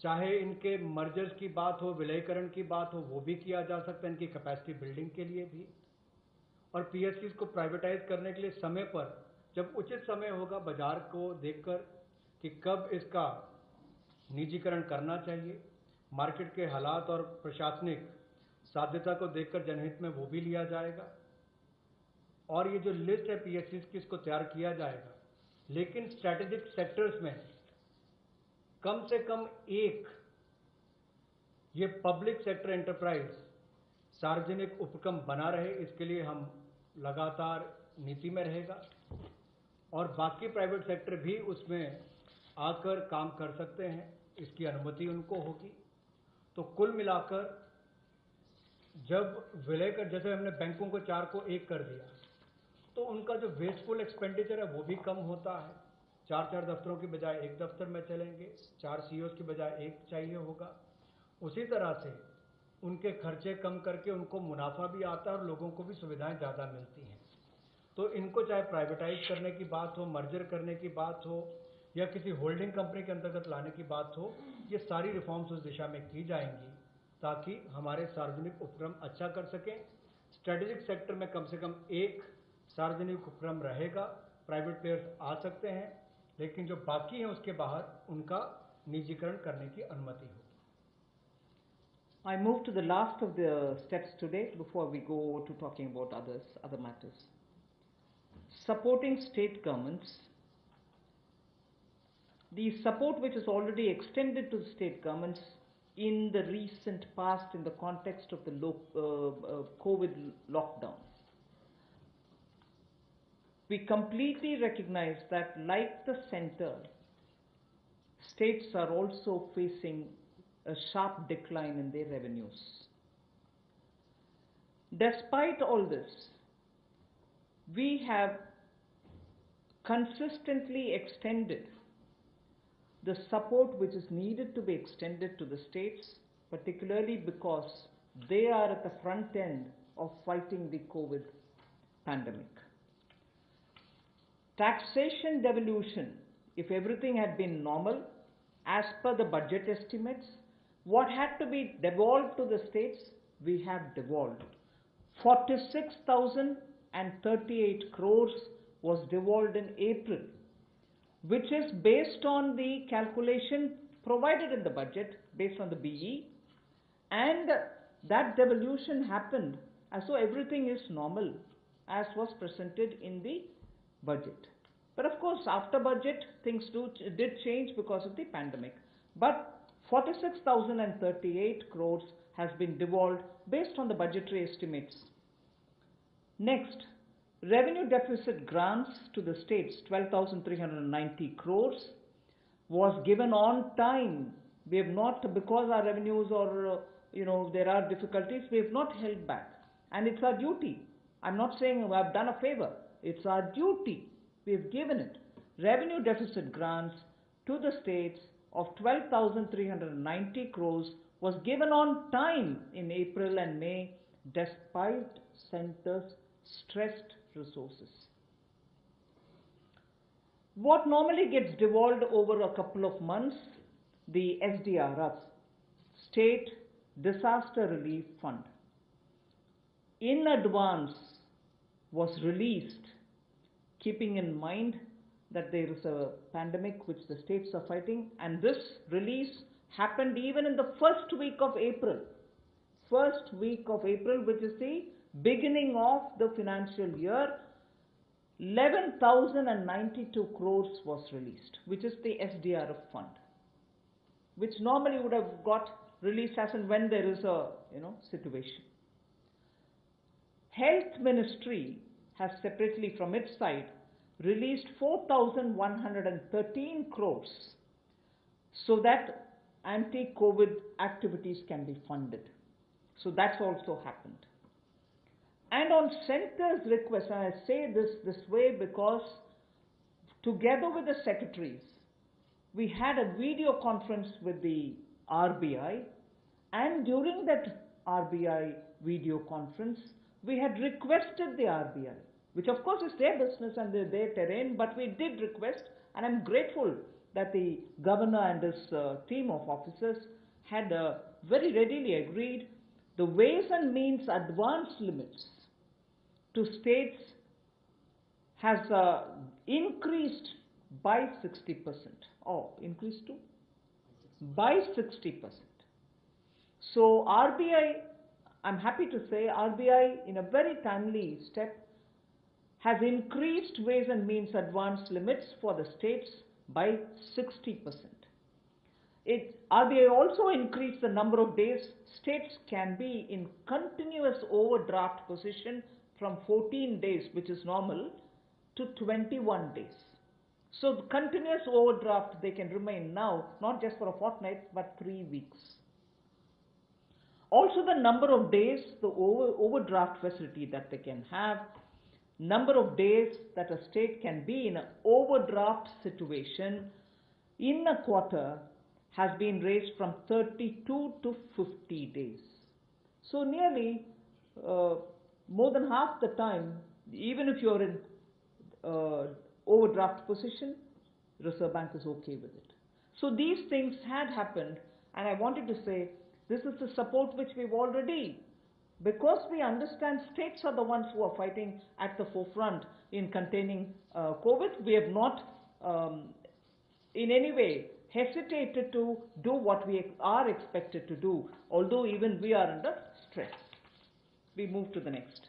चाहे इनके मर्जर्स की बात हो, विलयीकरण की बात हो, वो भी किया जा सकता है, इनकी कैपेसिटी बिल्डिंग के लिए भी। और पीएससीज को प्राइवेटाइज करने के लिए समय पर, जब उचित समय होगा, बाजार को देखकर कि कब इसका निजीकरण करना चाहिए, मार्केट के हालात और प्रशासनिक साध्यता को देखकर जनहित में वो भी लिया जाएगा। और ये जो लिस्ट है पीएससीज की, इसको तैयार किया जाएगा, लेकिन स्ट्रैटेजिक सेक्टर्स में कम से कम एक ये पब्लिक सेक्टर एंटरप्राइज सार्वजनिक उपक्रम बना रहे, इसके लिए हम लगातार नीति में रहेगा, और बाकी प्राइवेट सेक्टर भी उसमें आकर काम कर सकते हैं, इसकी अनुमति उनको होगी। तो कुल मिलाकर जब विलय कर, जैसे हमने बैंकों को 4 को 1 कर दिया, तो उनका जो वेस्टफुल एक्सपेंडिचर है वो भी कम होता है। 4 दफ्तरों की बजाय 1 दफ्तर में चलेंगे, 4 सीईओ की बजाय 1 चाहिए होगा। उसी तरह से उनके खर्चे कम करके उनको मुनाफा भी आता है और लोगों को भी सुविधाएं ज़्यादा मिलती हैं। तो इनको चाहे प्राइवेटाइज करने की बात हो, मर्जर करने की बात हो, या किसी होल्डिंग कंपनी के अंतर्गत लाने की बात हो, ये सारी रिफॉर्म्स उस दिशा में की जाएंगी, ताकि हमारे सार्वजनिक उपक्रम अच्छा कर सकें। स्ट्रेटेजिक सेक्टर में कम से कम एक सार्वजनिक उपक्रम रहेगा, प्राइवेट प्लेयर्स आ सकते हैं, लेकिन जो बाकी हैं उसके बाहर उनका निजीकरण करने की अनुमति होगी। I move to the last of the steps today before we go to talking about other matters. Supporting state governments. The support which is already extended to the state governments in the recent past in the context of the COVID lockdown. We completely recognize that, like the center, states are also facing a sharp decline in their revenues. Despite all this, we have consistently extended the support which is needed to be extended to the states, particularly because they are at the front end of fighting the COVID pandemic. Taxation devolution, if everything had been normal, as per the budget estimates, what had to be devolved to the states, we have devolved. 46,038 crores was devolved in April, which is based on the calculation provided in the budget, based on the BE, and that devolution happened as though everything is normal as was presented in the budget. But of course, after budget, things did change because of the pandemic. But 46,038 crores has been devolved based on the budgetary estimates. Next, revenue deficit grants to the states, 12,390 crores, was given on time. We have not, because our revenues or there are difficulties, we have not held back. And it's our duty. I'm not saying I've done a favor. It's our duty. We have given it. Revenue deficit grants to the states of 12,390 crores was given on time in April and May despite centers' stressed resources. What normally gets devolved over a couple of months, the SDRF, State Disaster Relief Fund, in advance was released, keeping in mind that there is a pandemic which the states are fighting, and this release happened even in the first week of April. First week of April, which is the beginning of the financial year, 11,092 crores was released, which is the SDRF fund, which normally would have got released as and when there is a situation. Health Ministry has separately from its side released 4,113 crores so that anti-COVID activities can be funded. So that's also happened. And on center's request, and I say this way because together with the secretaries, we had a video conference with the RBI, and during that RBI video conference, we had requested the RBI, which of course is their business and their terrain, but we did request, and I'm grateful that the governor and his team of officers had very readily agreed the ways and means advance limits to states has increased by 60%. Oh, increased to? By 60%. So RBI, I'm happy to say, RBI in a very timely step has increased ways and means advance limits for the states by 60%. RBI also increased the number of days states can be in continuous overdraft position from 14 days, which is normal, to 21 days. So the continuous overdraft they can remain now, not just for a fortnight, but 3 weeks. Also the number of days, the overdraft facility that they can have, number of days that a state can be in an overdraft situation in a quarter has been raised from 32 to 50 days. So nearly more than half the time, even if you're in overdraft position, Reserve Bank is okay with it. So these things had happened, and I wanted to say this is the support which we've already, because we understand states are the ones who are fighting at the forefront in containing COVID. We have not in any way hesitated to do what we are expected to do, although even we are under stress. We move to the next.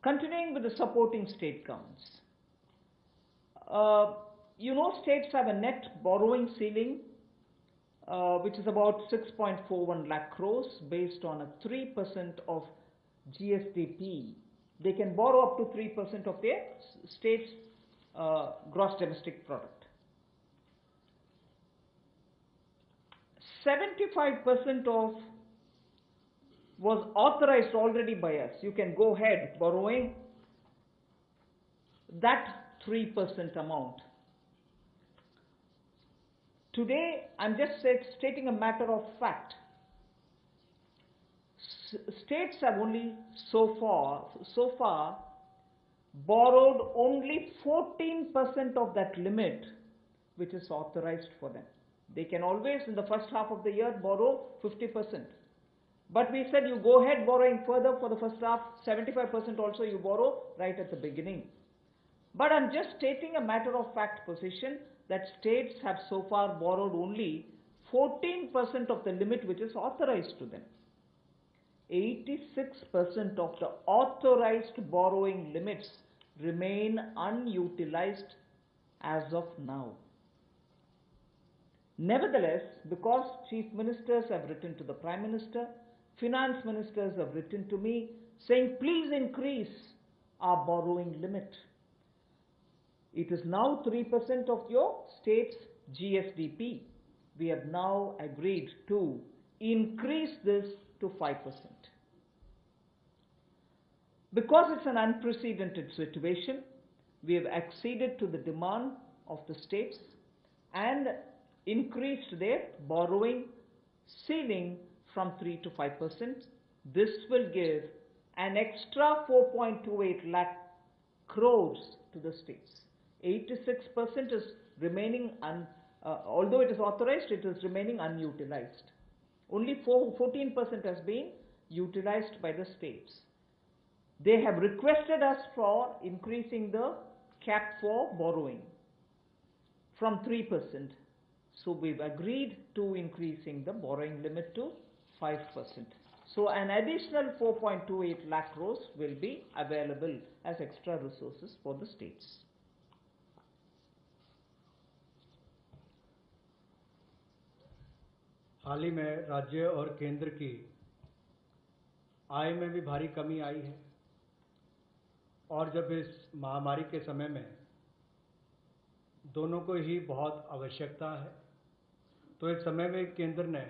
Continuing with the supporting state governments. States have a net borrowing ceiling which is about 6.41 lakh crores based on a 3% of GSDP. They can borrow up to 3% of their state's gross domestic product. 75% of was authorized already by us. You can go ahead borrowing that 3% amount. Today, I'm just stating a matter of fact. States have only so far borrowed only 14% of that limit which is authorized for them. They can always in the first half of the year borrow 50%. But we said you go ahead borrowing further for the first half, 75% also you borrow right at the beginning. But I'm just stating a matter of fact position that states have so far borrowed only 14% of the limit which is authorized to them. 86% of the authorized borrowing limits remain unutilized as of now. Nevertheless, because chief ministers have written to the Prime Minister, finance ministers have written to me saying, please increase our borrowing limit. It is now 3% of your state's GSDP. We have now agreed to increase this to 5%. Because it's an unprecedented situation, we have acceded to the demand of the states and increased their borrowing ceiling from 3 to 5%. This will give an extra 4.28 lakh crores to the states. 86% is remaining, although it is authorized, it is remaining unutilized. Only 14% has been utilized by the states. They have requested us for increasing the cap for borrowing from 3%. So we've agreed to increasing the borrowing limit to 5%. So an additional 4.28 lakh crores will be available as extra resources for the states. हाल ही में राज्य और केंद्र की आय में भी भारी कमी आई है और जब इस महामारी के समय में दोनों को ही बहुत आवश्यकता है, तो इस समय में केंद्र ने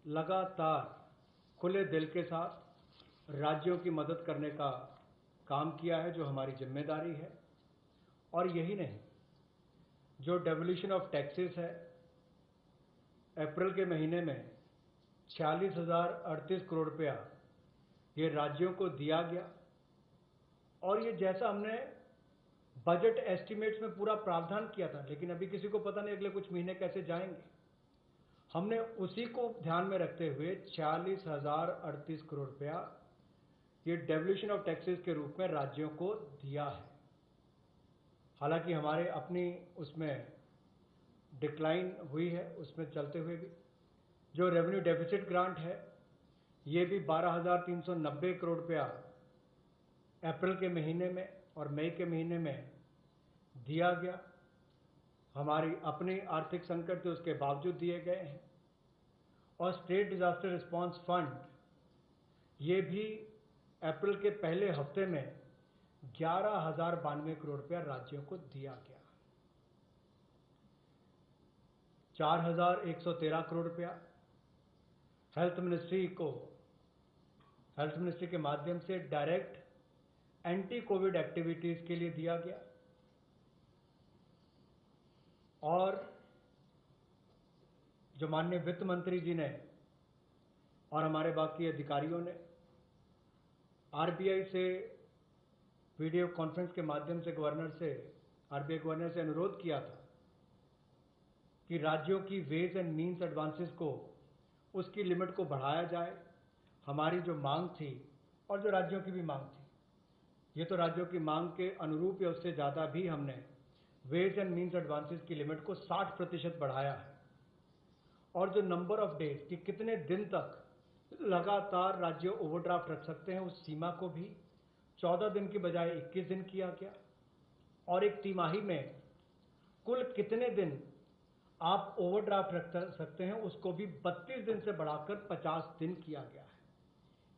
लगातार खुले दिल के साथ राज्यों की मदद करने का काम किया है, जो हमारी जिम्मेदारी है। और यही नहीं, जो डेवोल्यूशन ऑफ टैक्सेस है, अप्रैल के महीने में 46,038 करोड़ रुपया ये राज्यों को दिया गया। और ये जैसा हमने बजट एस्टिमेट्स में पूरा प्रावधान किया था, लेकिन अभी किसी को पता नहीं अगले कुछ महीने कैसे जाएंगे, हमने उसी को ध्यान में रखते हुए 46,038 करोड़ रुपया ये डेवोल्यूशन ऑफ टैक्सेस के रूप में राज्यों को दिया है। हालांकि हमारे अपनी उसमें डिक्लाइन हुई है, उसमें चलते हुए भी जो रेवेन्यू डेफिसिट ग्रांट है, ये भी 12,390 करोड़ रुपया अप्रैल के महीने में और मई के महीने में दिया गया। हमारी अपनी आर्थिक संकट थे, उसके बावजूद दिए गए हैं। और स्टेट डिजास्टर रिस्पांस फंड ये भी अप्रैल के पहले हफ्ते में 11,092 करोड़ रुपया राज्यों को दिया गया। 4,113 करोड़ रुपया हेल्थ मिनिस्ट्री के माध्यम से डायरेक्ट एंटी कोविड एक्टिविटीज के लिए दिया गया। और जो माननीय वित्त मंत्री जी ने और हमारे बाकी अधिकारियों ने आरबीआई से वीडियो कॉन्फ्रेंस के माध्यम से आरबीआई गवर्नर से अनुरोध किया था कि राज्यों की वेज एंड मीन्स एडवांसेस को उसकी लिमिट को बढ़ाया जाए। हमारी जो मांग थी और जो राज्यों की भी मांग थी, ये तो राज्यों की मांग के अनुरूप या उससे ज़्यादा भी हमने वेज एंड मीन्स एडवांसेस की लिमिट को 60% बढ़ाया है। और जो नंबर ऑफ डेज कि कितने दिन तक लगातार राज्य ओवरड्राफ्ट रख सकते हैं, उस सीमा को भी 14 दिन की बजाय 21 दिन किया गया। और एक तिमाही में कुल कितने दिन आप ओवरड्राफ्ट रख सकते हैं, उसको भी 32 दिन से बढ़ाकर 50 दिन किया गया है।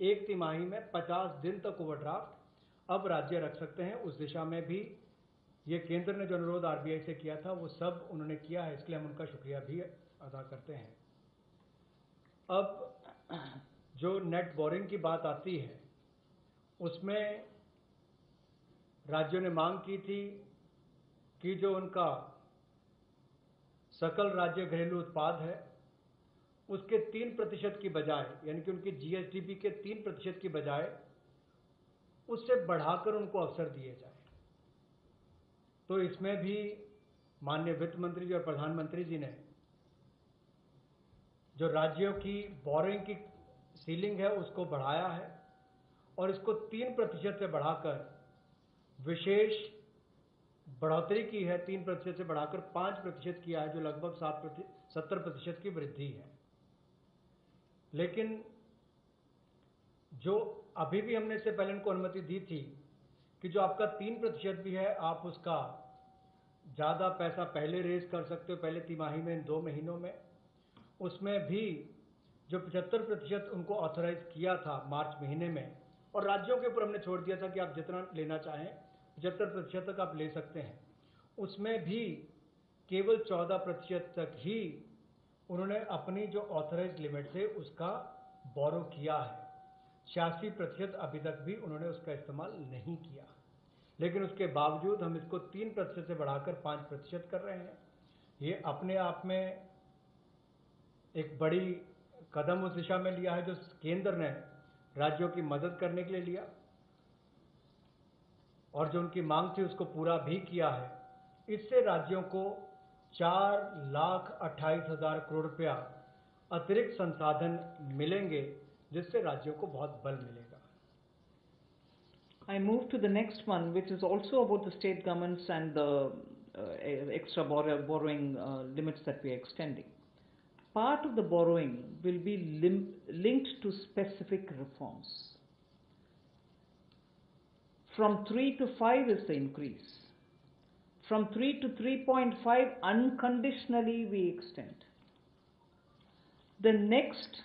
एक तिमाही में 50 दिन तक ओवरड्राफ्ट अब राज्य रख सकते हैं। उस दिशा में भी ये केंद्र ने जो अनुरोध आरबीआई से किया था, वो सब उन्होंने किया है, इसलिए हम उनका शुक्रिया भी अदा करते हैं। अब जो नेट बोरिंग की बात आती है, उसमें राज्यों ने मांग की थी कि जो उनका सकल राज्य घरेलू उत्पाद है, उसके 3% की बजाय, यानी कि उनकी जीएसडीपी के 3% की बजाय उससे बढ़ाकर उनको अवसर दिए जाए। तो इसमें भी माननीय वित्त मंत्री जी और प्रधानमंत्री जी ने जो राज्यों की बोरिंग की सीलिंग है उसको बढ़ाया है और इसको 3% से बढ़ाकर विशेष बढ़ोतरी की है। 3% से बढ़ाकर 5% किया है, जो लगभग 70% की वृद्धि है। लेकिन जो अभी भी हमने इससे पहले उनको अनुमति दी थी कि जो आपका 3% भी है, आप उसका ज़्यादा पैसा पहले रेज कर सकते हो, पहले तिमाही में, इन 2 महीनों में। उसमें भी जो 75% उनको ऑथराइज किया था मार्च महीने में, और राज्यों के ऊपर हमने छोड़ दिया था कि आप जितना लेना चाहें 75% तक आप ले सकते हैं, उसमें भी केवल 14% तक ही उन्होंने अपनी जो ऑथराइज लिमिट थे उसका बोरो किया है। 86% अभी तक भी उन्होंने उसका इस्तेमाल नहीं किया, लेकिन उसके बावजूद हम इसको 3% से बढ़ाकर 5% कर रहे हैं। ये अपने आप में एक बड़ी कदम उस दिशा में लिया है जो केंद्र ने राज्यों की मदद करने के लिए लिया, और जो उनकी मांग थी उसको पूरा भी किया है। इससे राज्यों को 4,28,000 करोड़ रुपया अतिरिक्त संसाधन मिलेंगे, जिससे राज्यों को बहुत बल मिलेगा। I move to the next one, which is also about the state governments and the extra borrowing limits that we are extending. Part of the borrowing will be linked to specific reforms. From 3 to 5 is the increase. From 3 to 3.5 unconditionally we extend. The next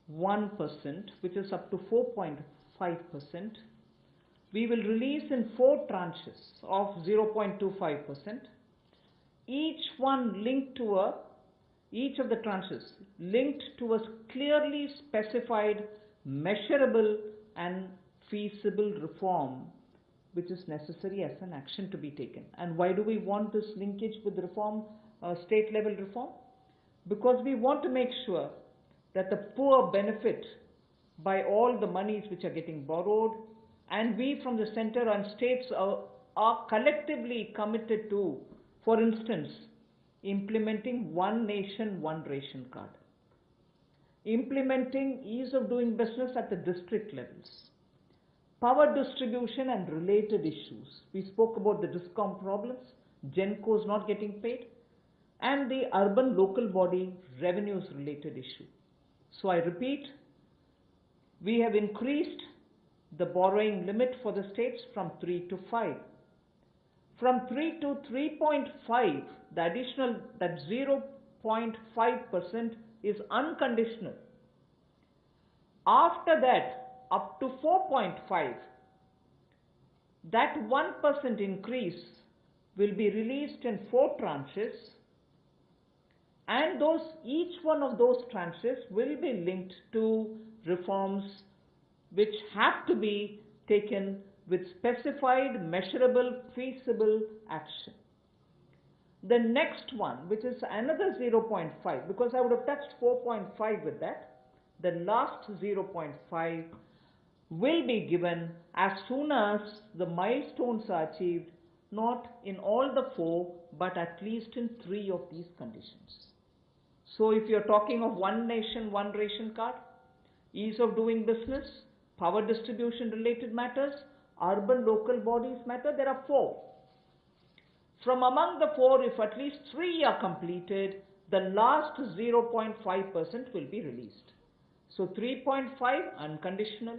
1%, which is up to 4.5%, we will release in 4 tranches of 0.25%, each of the tranches linked to a clearly specified, measurable and feasible reform which is necessary as an action to be taken. And why do we want this linkage with reform, state level reform? Because we want to make sure that the poor benefit by all the monies which are getting borrowed, and we from the center and states are collectively committed to, for instance, implementing one nation, one ration card, implementing ease of doing business at the district levels, power distribution and related issues. We spoke about the DISCOM problems, GENCOs not getting paid, and the urban local body revenues related issue. So I repeat, we have increased the borrowing limit for the states from 3 to 5. From 3 to 3.5, the additional, that 0.5% is unconditional. After that, up to 4.5, that 1% increase will be released in 4 tranches, and each one of those tranches will be linked to reforms which have to be taken with specified, measurable, feasible action. The next one, which is another 0.5, because I would have touched 4.5 with that, the last 0.5 will be given as soon as the milestones are achieved, not in all the 4, but at least in 3 of these conditions. So if you're talking of one nation, one ration card, ease of doing business, power distribution related matters, urban local bodies matter, there are 4. From among the 4, if at least 3 are completed, the last 0.5% will be released. So 3.5 unconditional,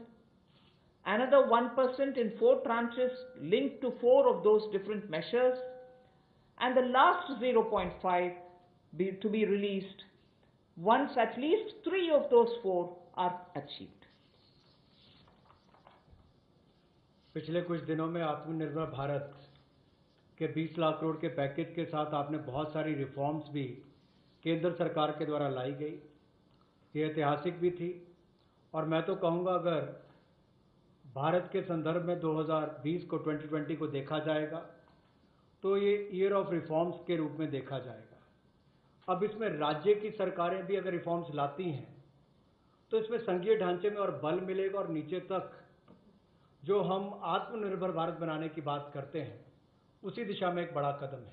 another 1% in 4 tranches linked to 4 of those different measures, and the last 0.5 to be released once at least 3 of those 4 are achieved. पिछले कुछ दिनों में आत्मनिर्भर भारत के 20 लाख करोड़ के package के साथ आपने बहुत सारी रिफॉर्म्स भी केंद्र सरकार के द्वारा लाई गई। ये ऐतिहासिक भी थी, और मैं तो कहूँगा अगर भारत के संदर्भ में 2020 को 2020 को देखा जाएगा तो ये ईयर ऑफ रिफॉर्म्स के रूप में देखा जाएगा। अब इसमें राज्य की सरकारें भी अगर रिफॉर्म्स लाती हैं तो इसमें संघीय ढांचे में और बल मिलेगा, और नीचे तक जो हम आत्मनिर्भर भारत बनाने की बात करते हैं उसी दिशा में एक बड़ा कदम है।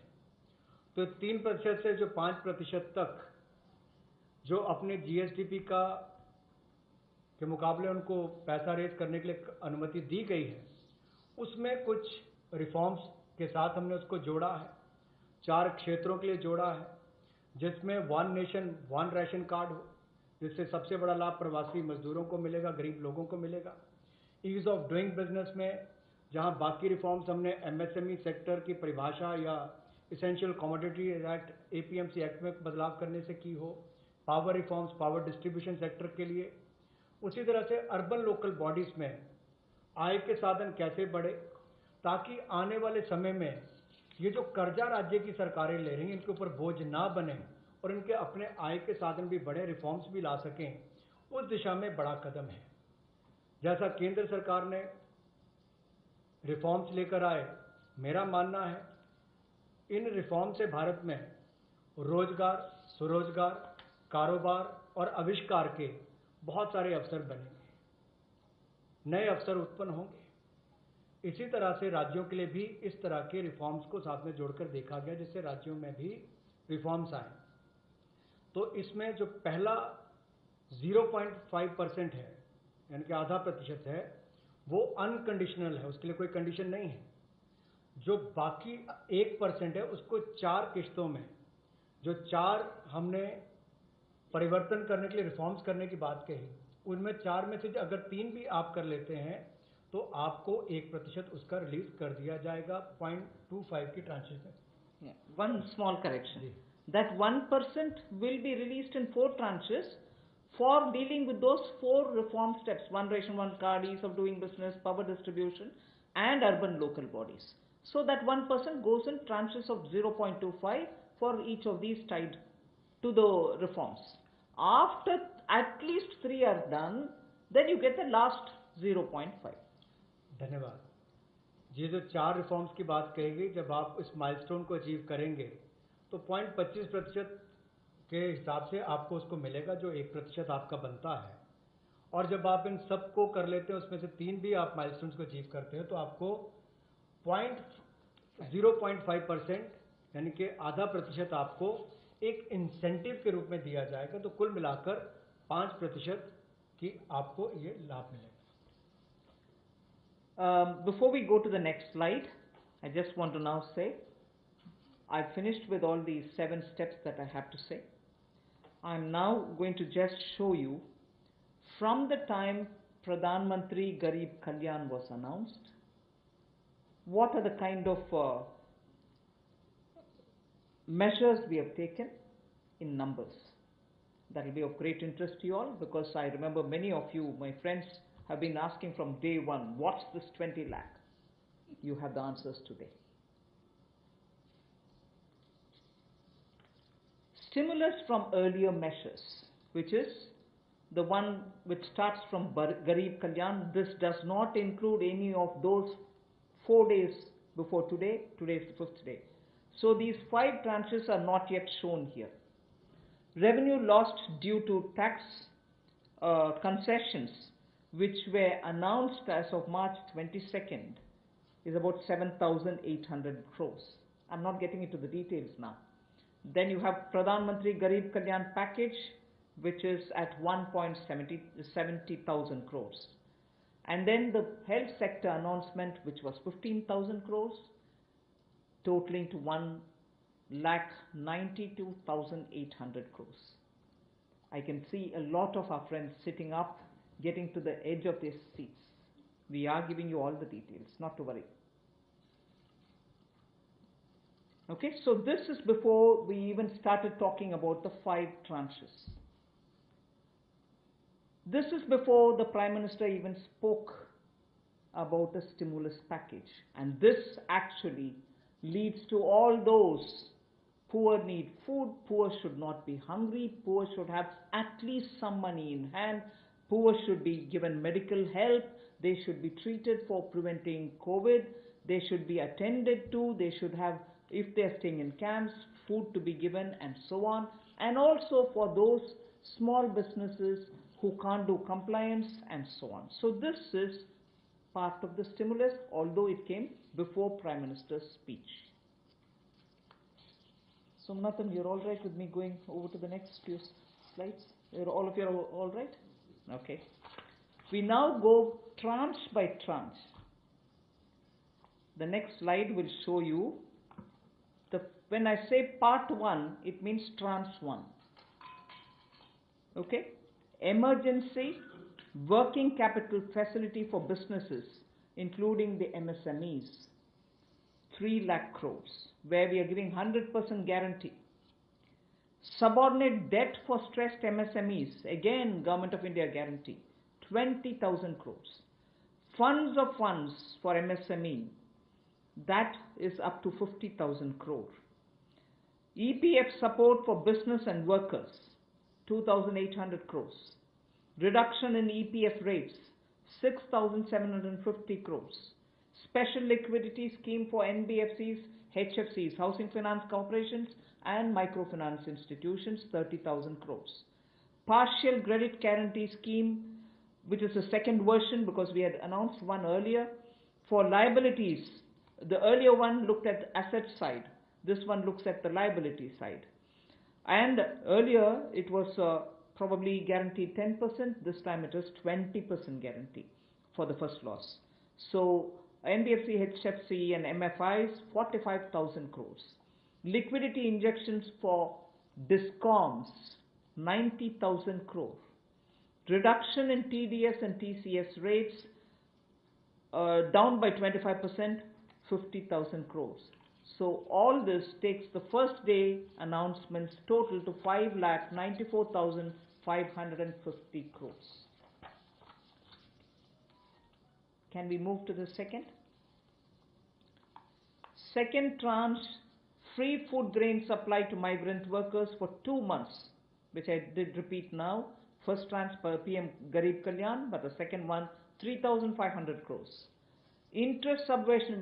तो 3% से जो 5% तक जो अपने जीएसडीपी के मुकाबले उनको पैसा रेज करने के लिए अनुमति दी गई है, उसमें कुछ रिफॉर्म्स के साथ हमने उसको जोड़ा है। 4 क्षेत्रों के लिए जोड़ा है, जिसमें one nation one ration card हो, जिससे सबसे बड़ा लाभ प्रवासी मजदूरों को मिलेगा, गरीब लोगों को मिलेगा। ईज ऑफ डूइंग बिजनेस में जहां बाकी रिफॉर्म्स हमने एमएसएमई सेक्टर की परिभाषा या essential commodity act APMC act में बदलाव करने से की हो, power reforms power distribution sector के लिए, उसी तरह से अर्बन लोकल बॉडीज में आय के साधन कैसे बढ़े ताकि आने वाले समय में ये जो कर्जा राज्य की सरकारें ले रही हैं इनके ऊपर बोझ ना बने और इनके अपने आय के साधन भी बढ़े, रिफॉर्म्स भी ला सकें, उस दिशा में बड़ा कदम है। जैसा केंद्र सरकार ने रिफॉर्म्स लेकर आए, मेरा मानना है इन रिफॉर्म से भारत में रोजगार, स्वरोजगार, कारोबार और आविष्कार के बहुत सारे अवसर बनेंगे, नए अवसर उत्पन्न होंगे। इसी तरह से राज्यों के लिए भी इस तरह के रिफॉर्म्स को साथ में जोड़कर देखा गया जिससे राज्यों में भी रिफॉर्म्स आए। तो इसमें जो पहला 0.5% है, यानी कि आधा प्रतिशत है, वो अनकंडीशनल है, उसके लिए कोई कंडीशन नहीं है। जो बाकी 1% है उसको 4 किश्तों में, जो 4 हमने परिवर्तन करने के लिए रिफॉर्म्स करने की बात कही, उनमें 4 में से अगर 3 भी आप कर लेते हैं तो आपको 1% उसका रिलीज कर दिया जाएगा 0.25 की ट्रांचेस में। Yeah. One small correction. Ji. That 1% will be released in 4 tranches for dealing with those 4 reform steps: one ration, one card, ease of doing business, power distribution, and urban local bodies. So that 1% goes in tranches of 0.25 for each of these tied to the reforms. After at least 3 are done, then you get the last 0.5. धन्यवाद। ये जो 4 reforms की बात कही गई, जब आप इस माइलस्टोन को अचीव करेंगे तो 0.25% के हिसाब से आपको उसको मिलेगा जो 1% आपका बनता है। और जब आप इन सब को कर लेते हैं, उसमें से 3 भी आप माइलस्टोन्स को अचीव करते हैं, तो आपको 0.5% यानी कि आधा प्रतिशत आपको एक इंसेंटिव के रूप में दिया जाएगा। तो कुल मिलाकर 5% की आपको ये लाभ मिलेगा। Before we go to the next slide, I just want to now say, I've finished with all these 7 steps that I have to say. I'm now going to just show you, from the time Pradhan Mantri Garib Kalyan was announced, what are the kind of measures we have taken in numbers. That will be of great interest to you all, because I remember many of you, my friends, have been asking from day one, what's this 20 lakh? You have the answers today. Stimulus from earlier measures, which is the one which starts from Garib Kalyan. This does not include any of those 4 days before today. Today is the 5th day. So these 5 tranches are not yet shown here. Revenue lost due to tax concessions, which were announced as of March 22nd, is about 7,800 crores. I'm not getting into the details now. Then you have Pradhan Mantri Garib Kalyan package, which is at 1.70,000 crores. And then the health sector announcement, which was 15,000 crores, totaling to 1,92,800 crores. I can see a lot of our friends sitting up, getting to the edge of their seats. We are giving you all the details, not to worry. Okay, so this is before we even started talking about the 5 tranches. This is before the Prime Minister even spoke about a stimulus package. And this actually leads to all those poor need food, poor should not be hungry, poor should have at least some money in hand, poor should be given medical help, they should be treated for preventing COVID, they should be attended to, they should have, if they are staying in camps, food to be given, and so on. And also for those small businesses who can't do compliance, and so on. So this is part of the stimulus, although it came before Prime Minister's speech. Somnatham, you're all right with me going over to the next few slides? All of you are all right? Okay. We now go tranche by tranche. The next slide will show you, when I say part 1, it means tranche 1. Okay? emergency working capital facility for businesses, including the MSMEs, 3 lakh crores, where we are giving 100% guarantee. Subordinate debt for stressed MSMEs, again Government of India guarantee, 20,000 crores. Funds of funds for MSME, that is up to 50,000 crore. EPF support for business and workers, 2,800 crores. Reduction in EPF rates, 6,750 crores. Special liquidity scheme for NBFCs, HFCs, Housing Finance Corporations, and microfinance institutions, 30,000 crores. Partial credit guarantee scheme, which is the second version because we had announced one earlier, for liabilities. The earlier one looked at the asset side. This one looks at the liability side. And earlier it was probably guaranteed 10%. This time it is 20% guarantee for the first loss. So NBFC, HFC and MFIs, 45,000 crores. Liquidity injections for DISCOMs, 90,000 crore. Reduction in TDS and TCS rates, down by 25%, 50,000 crores. So all this takes the first day announcements total to 5,94,550 crores. Can we move to the second? Second tranche, free food grain supply to migrant workers for 2 months, which I did repeat now. First tranche per PM Garib Kalyan, but the second one, 3,500 crores. Interest subvention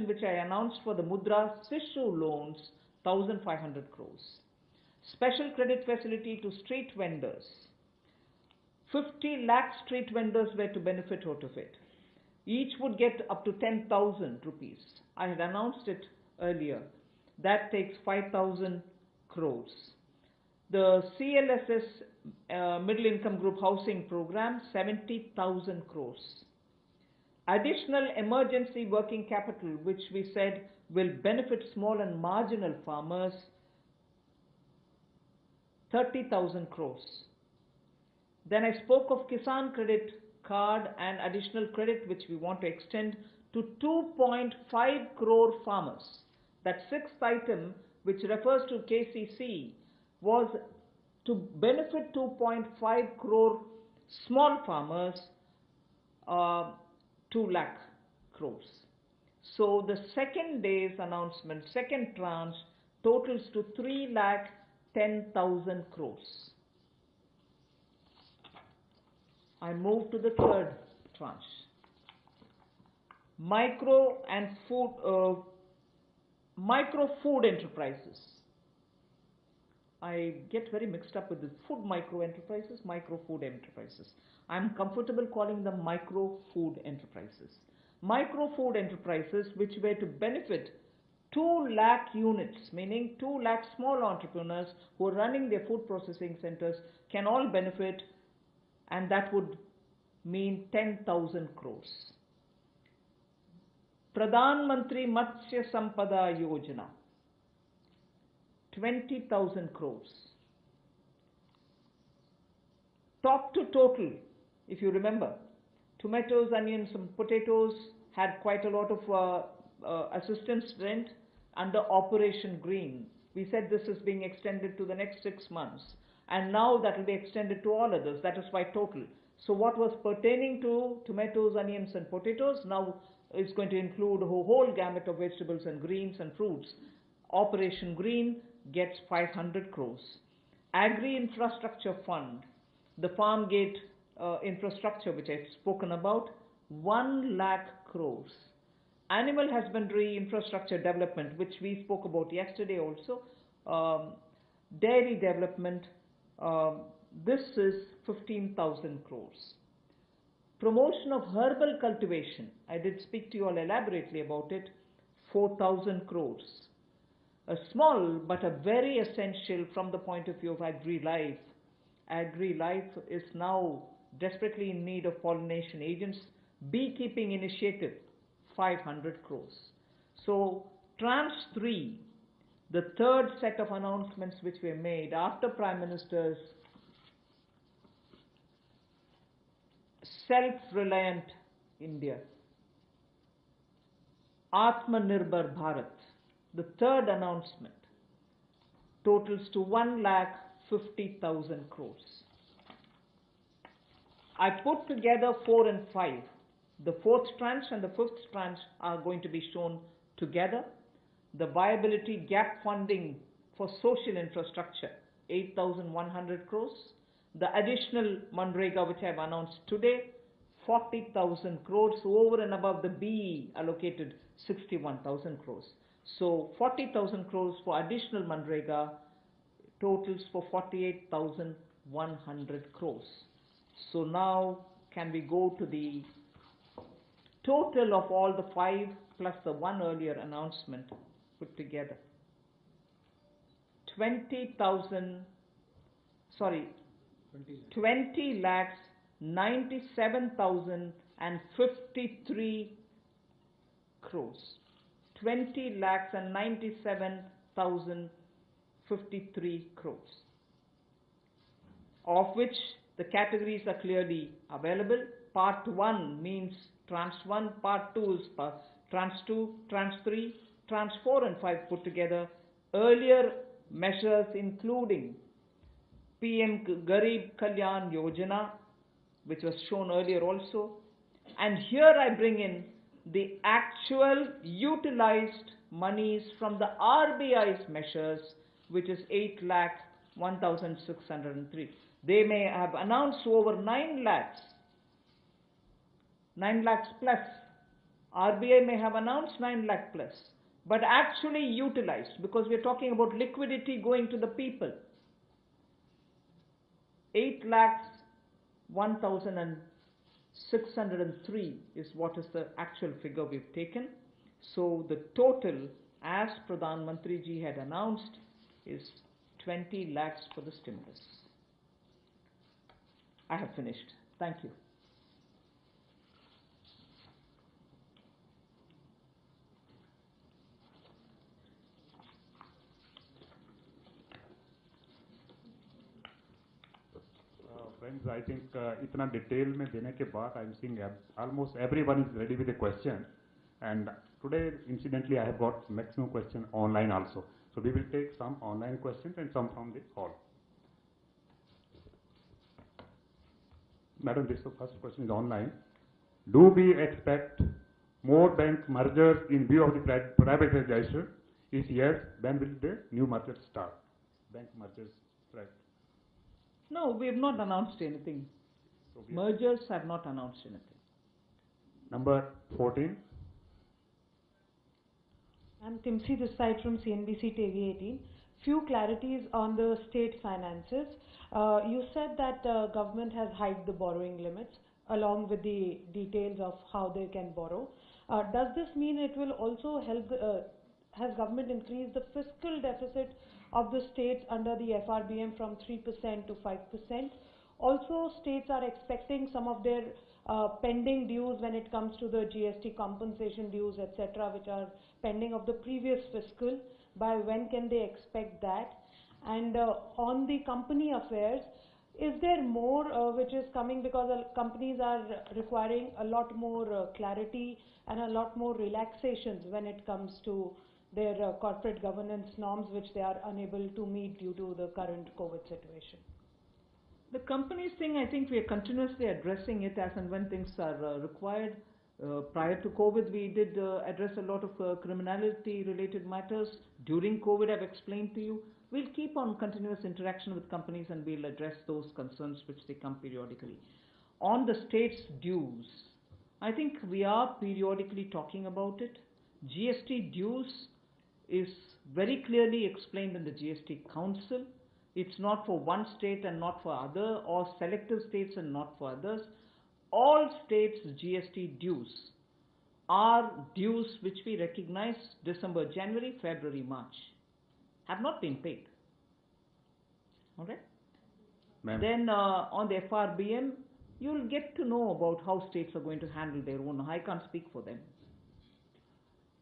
which I announced for the Mudra Sishu loans, 1,500 crores. Special credit facility to street vendors. 50 lakh street vendors were to benefit out of it. Each would get up to 10,000 rupees. I had announced it earlier. That takes 5,000 crores. The CLSS Middle Income Group Housing Program, 70,000 crores. Additional emergency working capital, which we said will benefit small and marginal farmers, 30,000 crores. Then I spoke of Kisan Credit Card and additional credit which we want to extend to 2.5 crore farmers. That sixth item, which refers to KCC, was to benefit 2.5 crore small farmers, 2 lakh crores. So the second day's announcement, second tranche, totals to 3,10,000 crores. I move to the third tranche. Micro food enterprises. I get very mixed up with the food micro enterprises, micro food enterprises. I'm comfortable calling them micro food enterprises. Micro food enterprises which were to benefit 2 lakh units, meaning 2 lakh small entrepreneurs who are running their food processing centers can all benefit, and that would mean 10,000 crores. Pradhan Mantri Matsya Sampada Yojana, 20,000 crores. Top to total, if you remember, tomatoes, onions and potatoes had quite a lot of assistance rent under Operation Green. We said this is being extended to the next 6 months, and now that will be extended to all others. That is why total. So what was pertaining to tomatoes, onions and potatoes now is going to include a whole gamut of vegetables and greens and fruits. Operation Green gets 500 crores. Agri Infrastructure Fund, the farm gate infrastructure which I've spoken about, 1 lakh crores. Animal Husbandry Infrastructure Development, which we spoke about yesterday also, dairy development, this is 15,000 crores. Promotion of herbal cultivation, I did speak to you all elaborately about it, 4,000 crores. A small but a very essential from the point of view of agri-life. Agri-life is now desperately in need of pollination agents. Beekeeping initiative, 500 crores. So tranche 3, the third set of announcements which were made after Prime Minister's self-reliant India. Atmanirbhar Bharat, the third announcement, totals to 1,50,000 crores. I put together 4 and 5. The fourth tranche and the fifth tranche are going to be shown together. The viability gap funding for social infrastructure, 8,100 crores. The additional Manrega, which I have announced today, 40,000 crores over and above the BE allocated 61,000 crores. So 40,000 crores for additional Manrega totals for 48,100 crores. So now can we go to the total of all the 5 plus the one earlier announcement put together? 20 lakhs 97,053 crores. 20 lakhs and 97,053 crores. Of which the categories are clearly available. Part 1 means tranche 1, part 2 is tranche 2, tranche 3, tranche 4 and 5 put together. Earlier measures including PM Garib Kalyan Yojana, which was shown earlier also. And here I bring in the actual utilized monies from the RBI's measures, which is 8,01,603. They may have announced over 9 lakhs plus. RBI may have announced 9 lakh plus, but actually utilized, because we are talking about liquidity going to the people. 8,01,603 is what is the actual figure we've taken. So the total, as Pradhan Mantri ji had announced, is 20 lakhs for the stimulus. I have finished. Thank you. Friends, I think itna detail mein dene ke baad I am seeing almost everyone is ready with a question, and today incidentally I have got maximum question online also. So we will take some online questions and some from the hall. Madam, this first question is online. Do we expect more bank mergers in view of the privatization? If yes, when will the new mergers start? Bank mergers, right? No, we have not announced anything. So mergers have not announced anything. Number 14. I'm Timsi this side from CNBC TV 18. Few clarities on the state finances. You said that government has hiked the borrowing limits along with the details of how they can borrow. Does this mean it will also help, has government increased the fiscal deficit of the states under the FRBM from 3% to 5%? Also, states are expecting some of their pending dues when it comes to the GST compensation dues, etc., which are pending of the previous fiscal. By when can they expect that? And on the company affairs, is there more which is coming, because companies are requiring a lot more clarity and a lot more relaxations when it comes to their corporate governance norms, which they are unable to meet due to the current COVID situation? The companies thing, I think we are continuously addressing it as and when things are required. Prior to COVID, we did address a lot of criminality-related matters. During COVID, I've explained to you, we'll keep on continuous interaction with companies and we'll address those concerns which they come periodically. On the state's dues, I think we are periodically talking about it. GST dues is very clearly explained in the GST Council. It's not for one state and not for other, or selective states and not for others. All states' GST dues are dues which we recognize December, January, February, March, have not been paid. Okay? Then on the FRBM, you'll get to know about how states are going to handle their own. I can't speak for them.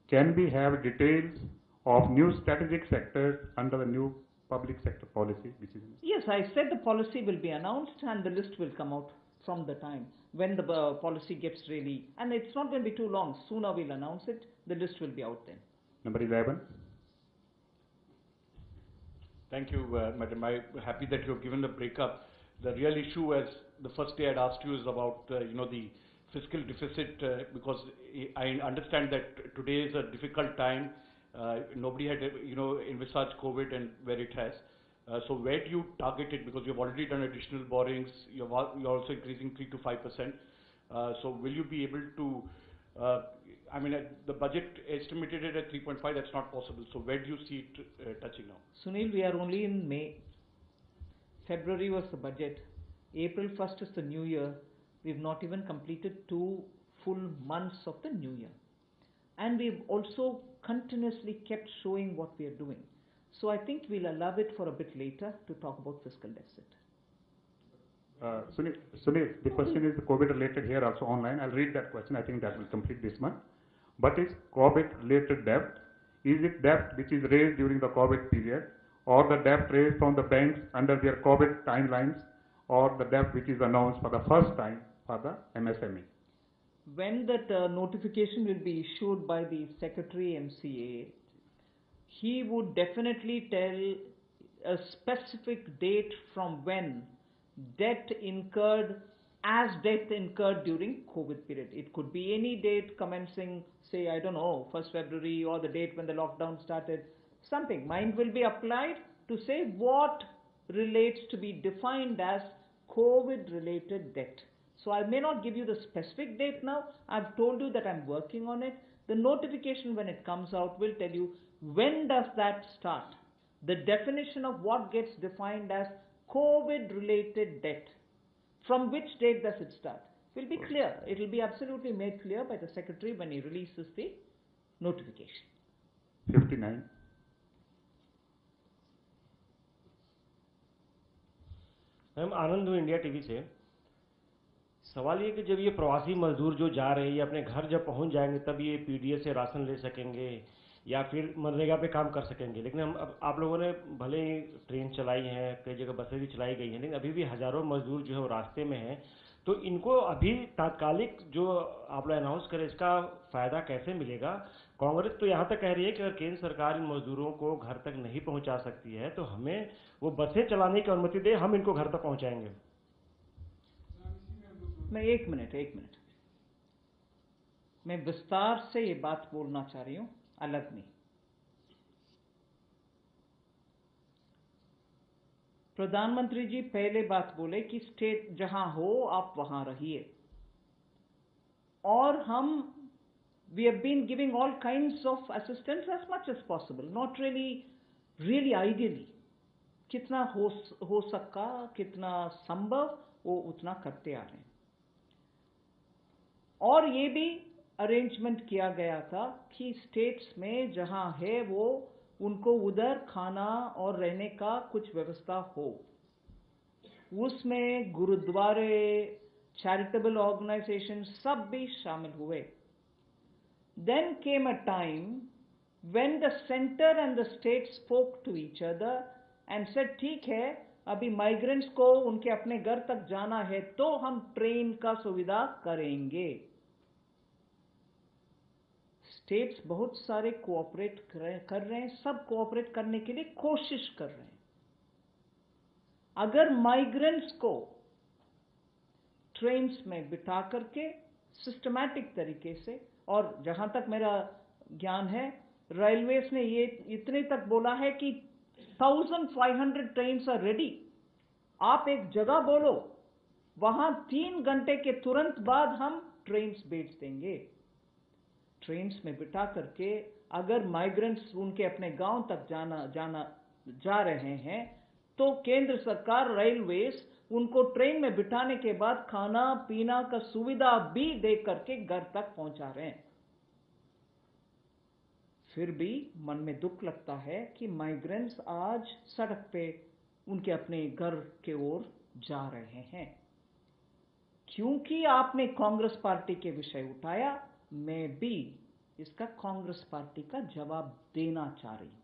Can we have details of new strategic sectors under the new public sector policy? Which is yes, I said the policy will be announced and the list will come out from the time. when the policy gets really, and it's not going to be too long. Sooner we'll announce it. The list will be out then. Number 11. Thank you, Madam. I'm happy that you've given the breakup. The real issue, as the first day I'd asked you, is about the fiscal deficit, because I understand that today is a difficult time. Nobody had envisaged COVID and where it has. So where do you target it? Because you've already done additional borrowings. You're also increasing 3 to 5%. So will you be able to? The budget estimated it at 3.5. That's not possible. So where do you see it touching now? Sunil, we are only in May. February was the budget. April 1st is the new year. We've not even completed 2 full months of the new year. And we've also continuously kept showing what we are doing. So I think we'll allow it for a bit later to talk about fiscal deficit. Sunil, the question is COVID related here also online. I'll read that question. I think that will complete this month. But is COVID related debt? Is it debt which is raised during the COVID period, or the debt raised from the banks under their COVID timelines, or the debt which is announced for the first time for the MSME? When that notification will be issued by the Secretary MCA, he would definitely tell a specific date from when debt incurred during COVID period. It could be any date commencing, say, I don't know, 1st February, or the date when the lockdown started, something. Mine will be applied to say what relates to be defined as COVID related debt. So I may not give you the specific date now. I've told you that I'm working on it. The notification when it comes out will tell you when does that start. The definition of what gets defined as COVID related debt. From which date does it start? Will be clear. It will be absolutely made clear by the Secretary when he releases the notification. 59. Ma'am आनंद हूँ India TV से। सवाल ये कि जब ये प्रवासी मजदूर जो जा रहे हैं ये अपने घर जब पहुंच जाएंगे तब ये पीडीएस से राशन ले सकेंगे या फिर मनरेगा पे काम कर सकेंगे। लेकिन हम आप लोगों ने भले ही ट्रेन चलाई हैं, कई जगह बसें भी चलाई गई हैं, लेकिन अभी भी हजारों मजदूर जो है वो रास्ते में हैं। तो इनको अभी तात्कालिक जो आप लोग अनाउंस करें इसका फायदा कैसे मिलेगा? कांग्रेस तो यहाँ तक कह रही है कि अगर केंद्र सरकार इन मजदूरों को घर तक नहीं पहुँचा सकती है तो हमें वो बसें चलाने की अनुमति दे, हम इनको घर तक पहुँचाएंगे। मैं एक मिनट मैं विस्तार से ये बात बोलना चाह रही हूं, अलग नहीं। प्रधानमंत्री जी पहले बात बोले कि स्टेट जहां हो आप वहां रहिए, और हम we have been giving all kinds of assistance as much as possible, not really ideally. कितना हो सका, कितना संभव, वो उतना करते आ रहे हैं। और ये भी अरेंजमेंट किया गया था कि स्टेट्स में जहां है वो उनको उधर खाना और रहने का कुछ व्यवस्था हो। उसमें गुरुद्वारे, चैरिटेबल ऑर्गेनाइजेशन सब भी शामिल हुए। Then came a time when the center and the state spoke to each other and said, ठीक है, अभी माइग्रेंट्स को उनके अपने घर तक जाना है तो हम ट्रेन का सुविधा करेंगे। स्टेट्स बहुत सारे कोऑपरेट कर रहे हैं, सब कोऑपरेट करने के लिए कोशिश कर रहे हैं। अगर माइग्रेंट्स को ट्रेन्स में बिठा करके सिस्टमैटिक तरीके से, और जहां तक मेरा ज्ञान है रेलवेज ने ये इतने तक बोला है कि 1500 ट्रेन्स आर रेडी। आप एक जगह बोलो, वहां 3 घंटे के तुरंत बाद हम ट्रेन्स भेज देंगे। ट्रेन्स में बिठा करके अगर माइग्रेंट्स उनके अपने गांव तक जा रहे हैं तो केंद्र सरकार रेलवेज उनको ट्रेन में बिठाने के बाद खाना पीना का सुविधा भी दे करके घर तक पहुंचा रहे हैं। फिर भी मन में दुख लगता है कि माइग्रेंट्स आज सड़क पे उनके अपने घर के ओर जा रहे हैं। क्योंकि आपने कांग्रेस पार्टी के विषय उठाया, मैं भी इसका कांग्रेस पार्टी का जवाब देना चाह रही हूं।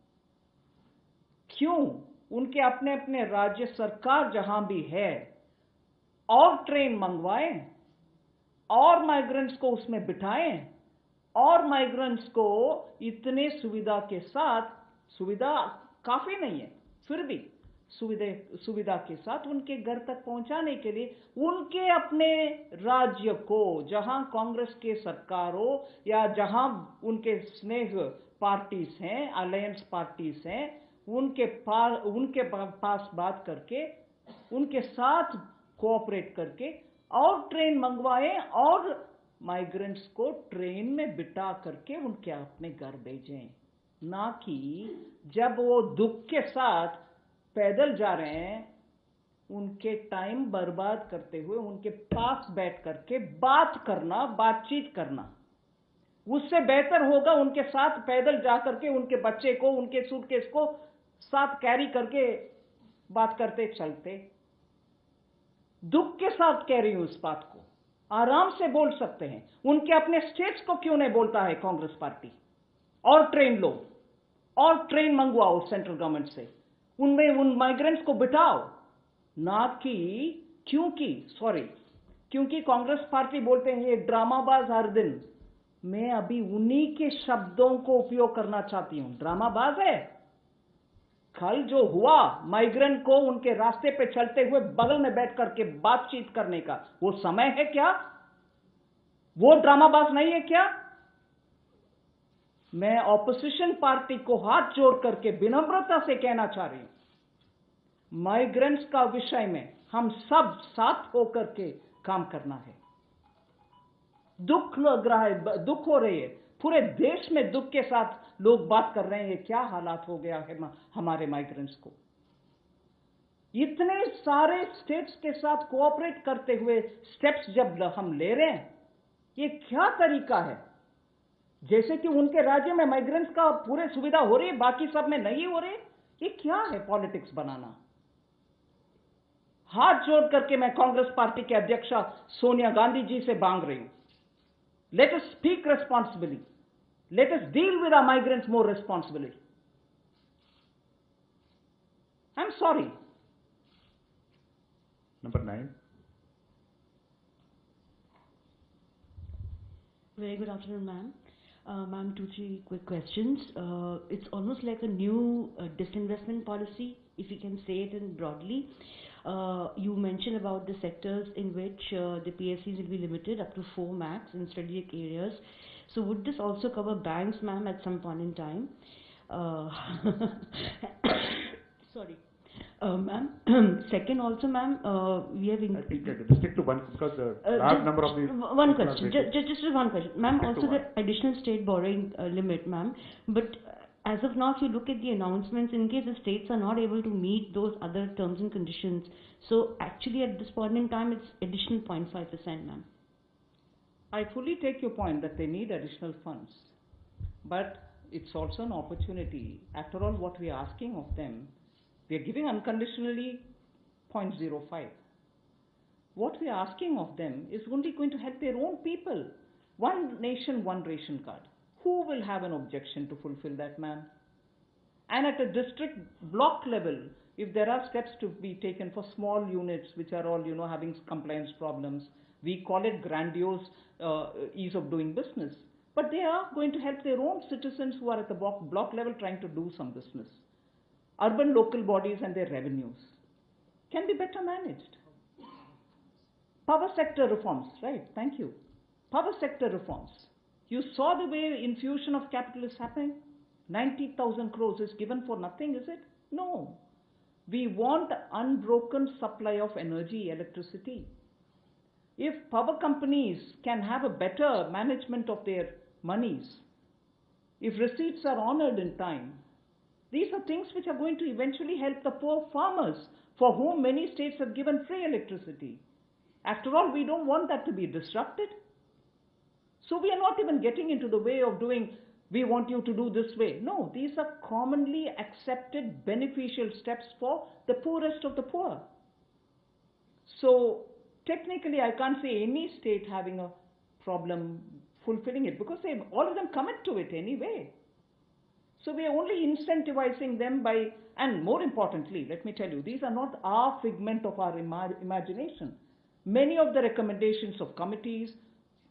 क्यों उनके अपने अपने राज्य सरकार जहां भी है और ट्रेन मंगवाएं, और माइग्रेंट्स को उसमें बिठाएं और माइग्रेंट्स को इतने सुविधा के साथ, सुविधा काफी नहीं है फिर भी सुविधा के साथ उनके घर तक पहुंचाने के लिए उनके अपने राज्य को, जहां कांग्रेस के सरकार हो या जहां उनके स्नेह पार्टीज हैं, अलायंस पार्टीज हैं, उनके पास बात करके उनके साथ कोऑपरेट करके और ट्रेन मंगवाएं और माइग्रेंट्स को ट्रेन में बिठा करके उनके अपने घर भेजें, ना कि जब वो दुख के साथ पैदल जा रहे हैं उनके टाइम बर्बाद करते हुए उनके पास बैठ करके बातचीत करना। उससे बेहतर होगा उनके साथ पैदल जा करके उनके बच्चे को, उनके सूटकेस को साथ कैरी करके बात करते चलते। दुख के साथ कह रही हूं इस बात को, आराम से बोल सकते हैं। उनके अपने स्टेट्स को क्यों नहीं बोलता है कांग्रेस पार्टी? और ट्रेन लो और ट्रेन मंगवाओ सेंट्रल गवर्नमेंट से, उनमें उन माइग्रेंट्स को बिठाओ, ना कि क्योंकि कांग्रेस पार्टी बोलते हैं ये ड्रामाबाज हर दिन। मैं अभी उन्हीं के शब्दों को उपयोग करना चाहती हूं। ड्रामाबाज है। कल जो हुआ माइग्रेंट को उनके रास्ते पे चलते हुए बगल में बैठ करके बातचीत करने का, वो समय है क्या? वो ड्रामाबाज नहीं है क्या? मैं ऑपोजिशन पार्टी को हाथ जोड़ करके विनम्रता से कहना चाह रही हूं, माइग्रेंट्स का विषय में हम सब साथ होकर के काम करना है। दुख लग रहा है, दुख हो रही है, पूरे देश में दुख के साथ लोग बात कर रहे हैं क्या हालात हो गया है हमारे माइग्रेंट्स को। इतने सारे स्टेट्स के साथ कोऑपरेट करते हुए स्टेप्स जब हम ले रहे हैं, ये क्या तरीका है? जैसे कि उनके राज्य में माइग्रेंट्स का पूरे सुविधा हो रही है, बाकी सब में नहीं हो रही। ये क्या है पॉलिटिक्स बनाना? हाथ जोड़ करके मैं कांग्रेस पार्टी के अध्यक्षा सोनिया गांधी जी से मांग रही हूं, let us speak responsibly, let us deal with our migrants more responsibly. I'm sorry. Number 9. Very good afternoon, ma'am. Ma'am, 2-3 quick questions. It's almost like a new disinvestment policy, if you can say it in broadly. You mentioned about the sectors in which the PSCs will be limited up to 4 max in strategic areas. So would this also cover banks, ma'am, at some point in time? Sorry. Ma'am, second also, ma'am, we have... I think stick to one because the large number of these... One question, just one question. Ma'am, also the additional state borrowing limit, ma'am, but as of now, if you look at the announcements, in case the states are not able to meet those other terms and conditions, so actually at this point in time, it's additional 0.5%, ma'am. I fully take your point that they need additional funds, but it's also an opportunity. After all, what we are asking of them, we are giving unconditionally 0.05. What we are asking of them is only going to help their own people. One nation, one ration card. Who will have an objection to fulfill that, ma'am? And at a district block level, if there are steps to be taken for small units which are all, having compliance problems, we call it grandiose ease of doing business. But they are going to help their own citizens who are at the block level trying to do some business. Urban local bodies and their revenues can be better managed. Power sector reforms, right? Thank you. Power sector reforms. You saw the way infusion of capital is happening. 90,000 crores is given for nothing, is it? No. We want unbroken supply of energy, electricity. If power companies can have a better management of their monies, if receipts are honored in time, these are things which are going to eventually help the poor farmers for whom many states have given free electricity. After all, we don't want that to be disrupted. So we are not even getting into the way of doing, we want you to do this way. No, these are commonly accepted beneficial steps for the poorest of the poor. So technically, I can't say any state having a problem fulfilling it because all of them commit to it anyway. So we are only incentivizing them by, and more importantly, let me tell you, these are not our figment of our imagination. Many of the recommendations of committees,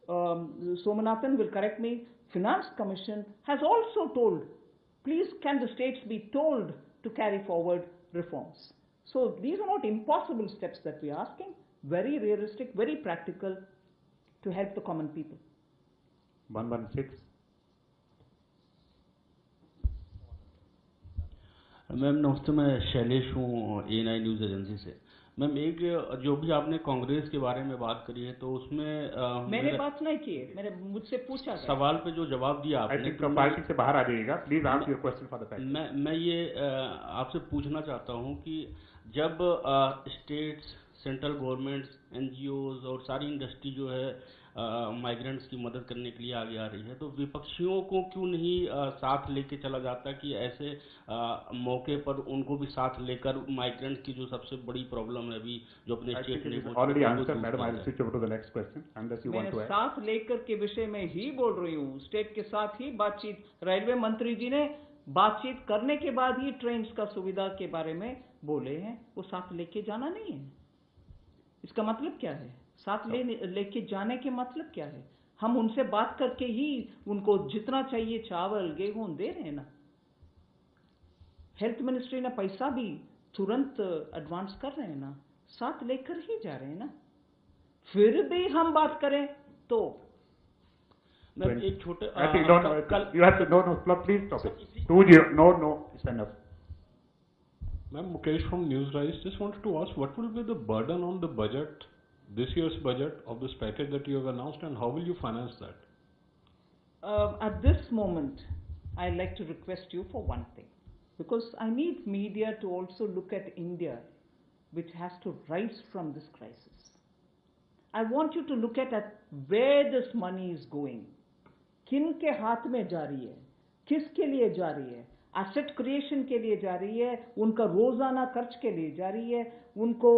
Somanathan will correct me, Finance Commission has also told, please can the states be told to carry forward reforms. So these are not impossible steps that we are asking, very realistic, very practical to help the common people. 116. Ma'am नमस्ते, मैं शैलेश हूँ ANI news agency से। Ma'am एक जो भी आपने कांग्रेस के बारे में बात करी है तो उसमें मैंने बात नहीं की है, मैंने मुझसे पूछा सवाल पे जो जवाब दिया आपने तो पार्टी से बाहर आ जाइएगा, please ask your question for the panel. मैं ये आपसे पूछना चाहता हूँ कि जब स्टेट्स, सेंट्रल गवर्नमेंट्स, NGOs और सारी इंडस्ट्री जो है माइग्रेंट्स की मदद करने के लिए आगे आ रही है, तो विपक्षियों को क्यों नहीं साथ लेके चला जाता कि ऐसे मौके पर उनको भी साथ लेकर माइग्रेंट्स की जो सबसे बड़ी प्रॉब्लम है अभी जो अपने स्टेट में already answer madam, I will switch over to the next question unless you want to add. साथ लेकर के विषय में ही बोल रही हूँ, स्टेट के साथ ही बातचीत, रेलवे मंत्री जी ने बातचीत करने के बाद ही ट्रेन का सुविधा के बारे में बोले हैं, वो साथ लेके जाना नहीं है। इसका मतलब क्या है? साथ लेके जाने के मतलब क्या है? हम उनसे बात करके ही उनको जितना चाहिए चावल गेहूं दे रहे हैं ना। हेल्थ मिनिस्ट्री ने पैसा भी तुरंत एडवांस कर रहे हैं ना, साथ लेकर ही जा रहे हैं ना। फिर भी हम बात करें तो एक छोटे you have to no please stop it 20 no stand up. Ma'am, Mukesh from Newsrise, just wanted to ask what will be the burden on the budget, this year's budget of this package that you have announced, and how will you finance that? At this moment, I'd like to request you for one thing, because I need media to also look at India, which has to rise from this crisis. I want you to look at where this money is going. किन के हाथ में जा रही है, किसके लिए जा रही है? एसेट क्रिएशन के लिए जा रही है, उनका रोजाना खर्च के लिए जा रही है, उनको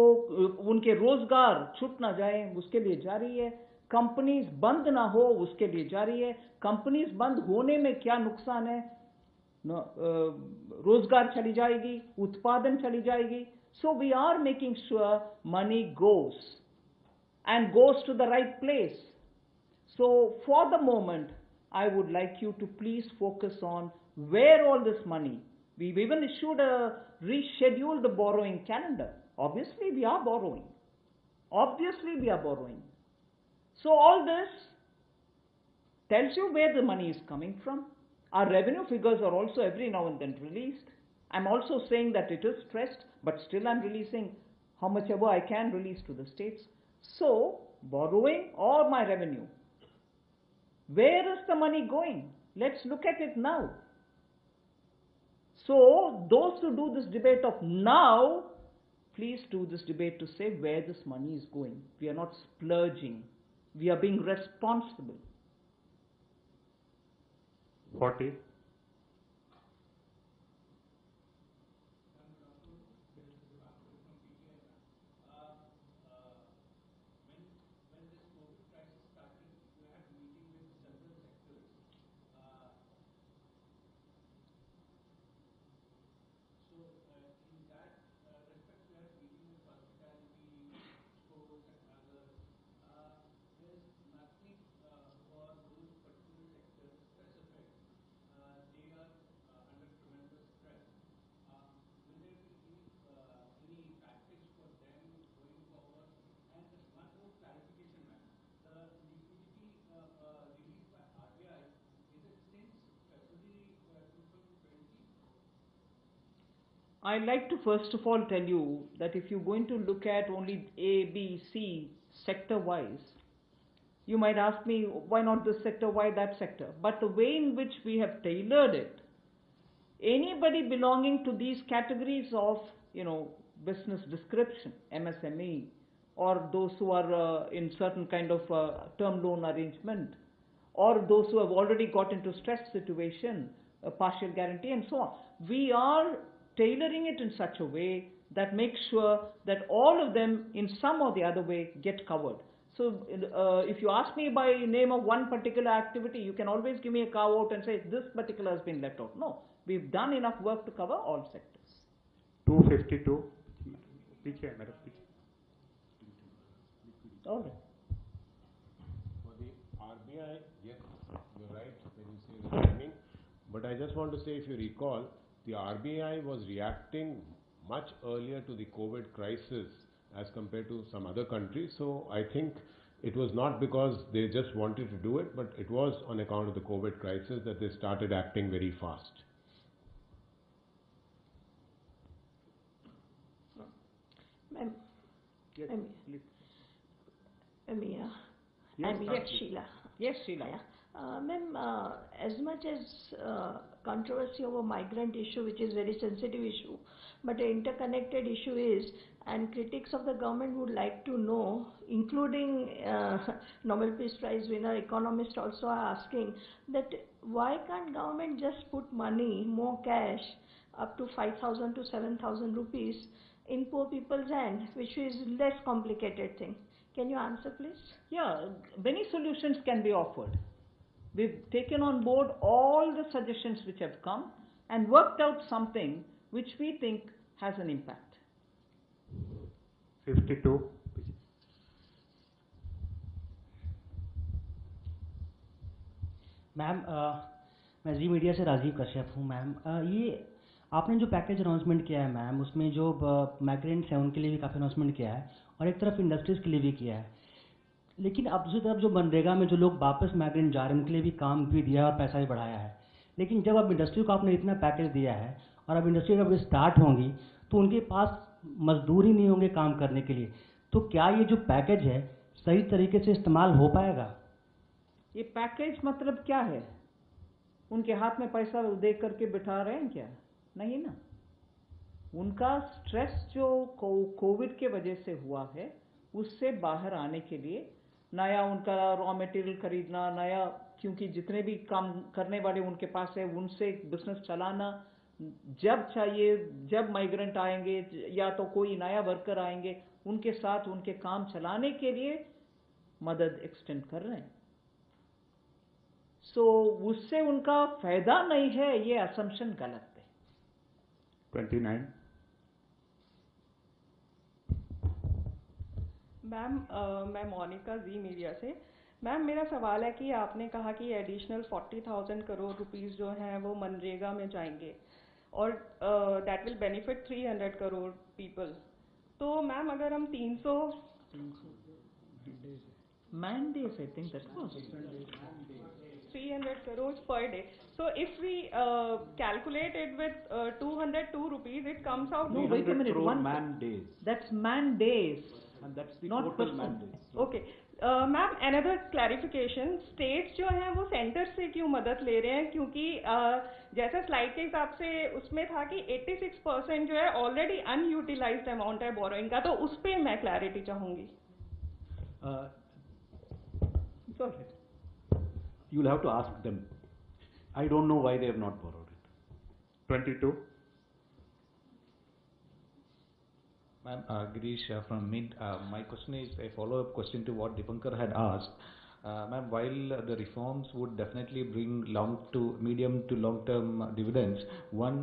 उनके रोजगार छूट ना जाए उसके लिए जा रही है, कंपनीज बंद ना हो उसके लिए जा रही है। कंपनीज बंद होने में क्या नुकसान है? रोजगार चली जाएगी, उत्पादन चली जाएगी। So we are making sure money goes and goes to the right place. So for the moment, I would like you to please focus on where all this money. We've even issued a rescheduled borrowing calendar. Obviously we are borrowing. Obviously we are borrowing. So all this tells you where the money is coming from. Our revenue figures are also every now and then released. I'm also saying that it is stressed, but still I'm releasing how much ever I can release to the states. So, borrowing or my revenue, where is the money going? Let's look at it now. So, those who do this debate of now, please do this debate to say where this money is going. We are not splurging. We are being responsible. 40. I'd like to first of all tell you that if you're going to look at only A, B, C sector-wise, you might ask me, why not this sector, why that sector? But the way in which we have tailored it, anybody belonging to these categories of, business description, MSME, or those who are in certain kind of term loan arrangement, or those who have already got into stress situation, a partial guarantee and so on. We are tailoring it in such a way that makes sure that all of them in some or the other way get covered. So if you ask me by name of one particular activity, you can always give me a carve out and say this particular has been left out. No, we've done enough work to cover all sectors. 252. All right. For the RBI, yes, you're right when you say the timing. But I just want to say, if you recall, the RBI was reacting much earlier to the COVID crisis as compared to some other countries. So I think it was not because they just wanted to do it, but it was on account of the COVID crisis that they started acting very fast. Ma'am, Yes, I'm- please. I'm here. Yes, I'm here, thank you. Sheila. Yes, Sheila. Yeah. Ma'am, as much as controversy over migrant issue, which is very sensitive issue, but an interconnected issue is, and critics of the government would like to know, including Nobel Peace Prize winner economists also are asking that why can't government just put money, more cash, up to 5,000 to 7,000 rupees in poor people's hand, which is less complicated thing. Can you answer, please? Yeah, many solutions can be offered. We've taken on board all the suggestions which have come and worked out something which we think has an impact. 52. Ma'am मैं जी media से राजीव कश्यप हूँ ma'am. ये आपने जो package announcement किया है ma'am, उसमें जो माइग्रेंट्स हैं उनके लिए भी काफ़ी अनाउंसमेंट किया है और एक तरफ इंडस्ट्रीज़ के लिए भी किया है, लेकिन अब दूसरी तरफ जो मनरेगा में जो लोग वापस माइग्रेंट जा रहे हैं उनके लिए भी काम भी दिया और पैसा भी बढ़ाया है। लेकिन जब अब इंडस्ट्री को आपने इतना पैकेज दिया है और अब इंडस्ट्री जब स्टार्ट होंगी तो उनके पास मजदूर ही नहीं होंगे काम करने के लिए, तो क्या ये जो पैकेज है सही तरीके से इस्तेमाल हो पाएगा? ये पैकेज मतलब क्या है? उनके हाथ में पैसा दे करके बिठा रहे हैं क्या? नहीं ना। उनका स्ट्रेस जो कोविड के वजह से हुआ है उससे बाहर आने के लिए नया उनका रॉ मटेरियल खरीदना, नया, क्योंकि जितने भी काम करने वाले उनके पास है उनसे बिजनेस चलाना, जब चाहिए जब माइग्रेंट आएंगे या तो कोई नया वर्कर आएंगे उनके साथ उनके काम चलाने के लिए मदद एक्सटेंड कर रहे हैं। सो उससे उनका फायदा नहीं है, ये असम्पशन गलत है। 29. मैम मैं मोनिका जी मीडिया से। मैम मेरा सवाल है कि आपने कहा कि एडिशनल 40,000 करोड़ रुपीस जो हैं वो मनरेगा में जाएंगे और that will benefit 300 crore people. तो मैम अगर हम 300 mandates, I think that was 300 crores per day. So if we calculate it with 202 rupees, it comes out. No, wait a minute. One man days. That's man days. And that's the not total person. man days. Okay. Ma'am another clarification, states जो हैं वो centre से क्यों मदद ले रहे हैं? क्योंकि जैसा स्लाइड के हिसाब से उसमें था कि 86% जो है ऑलरेडी अनयूटिलाइज्ड अमाउंट है बोरोइंग का, तो उस पर मैं क्लैरिटी चाहूंगी। Go ahead. You'll have to ask them. I don't know why they have not borrowed it. 22. Ma'am, Girish from Mint. My question is a follow-up question to what Dipankar had asked. Ma'am, while the reforms would definitely bring medium to long-term dividends, one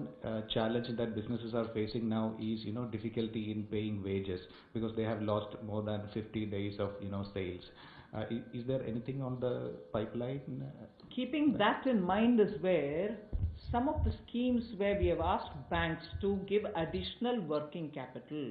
challenge that businesses are facing now is, difficulty in paying wages because they have lost more than 50 days of, sales. Is there anything on the pipeline? Keeping that in mind is where some of the schemes where we have asked banks to give additional working capital,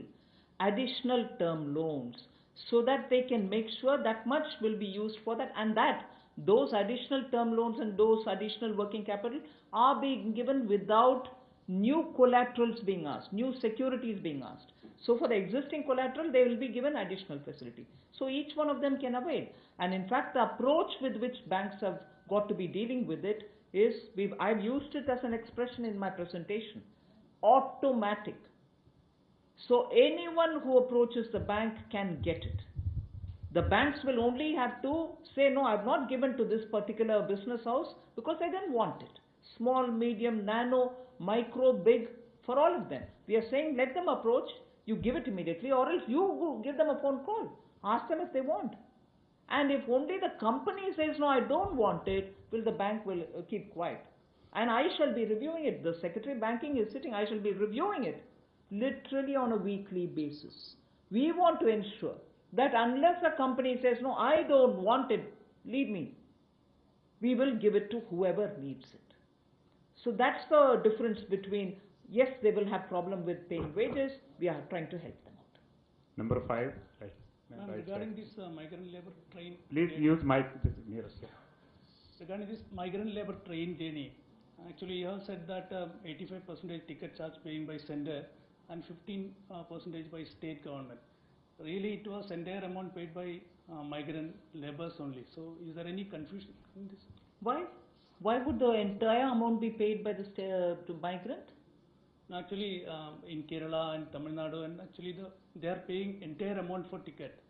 additional term loans, so that they can make sure that much will be used for that, and that those additional term loans and those additional working capital are being given without new collaterals being asked, new securities being asked. So for the existing collateral, they will be given additional facility. So each one of them can avail. And in fact, the approach with which banks have got to be dealing with it is, I've used it as an expression in my presentation, automatic. So anyone who approaches the bank can get it. The banks will only have to say, no, I've not given to this particular business house because I didn't want it. Small, medium, nano, micro, big, for all of them. We are saying let them approach, you give it immediately, or else you give them a phone call. Ask them if they want. And if only the company says, no, I don't want it, well, the bank will keep quiet. And I shall be reviewing it. The Secretary Banking is sitting, I shall be reviewing it literally on a weekly basis. We want to ensure that unless a company says, no, I don't want it, leave me, we will give it to whoever needs it. So that's the difference between, yes, they will have problem with paying wages, we are trying to help them out. Number 5. Right. Ma'am, Right regarding side. this migrant labor train. Please use mic nearest. Regarding this migrant labor train journey, actually you have said that 85% ticket charge paying by sender and 15% by state government. Really, it was entire amount paid by migrant laborers only. So, is there any confusion in this? Why? Why would the entire amount be paid by the to migrant? Actually, in Kerala and Tamil Nadu, and actually they are paying entire amount for ticket.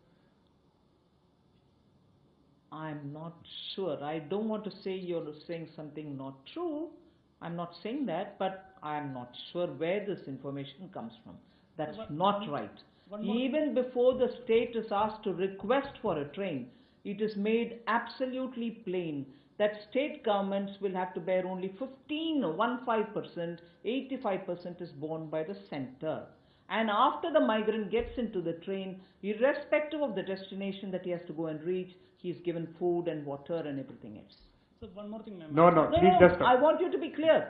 I'm not sure. I don't want to say you're saying something not true. I'm not saying that, but I'm not sure where this information comes from. That's not right. Even before the state is asked to request for a train, it is made absolutely plain that state governments will have to bear only 15%, 85% is borne by the center. And after the migrant gets into the train, irrespective of the destination that he has to go and reach, he is given food and water and everything else. So one more thing, ma'am. No, please just. I want you to be clear.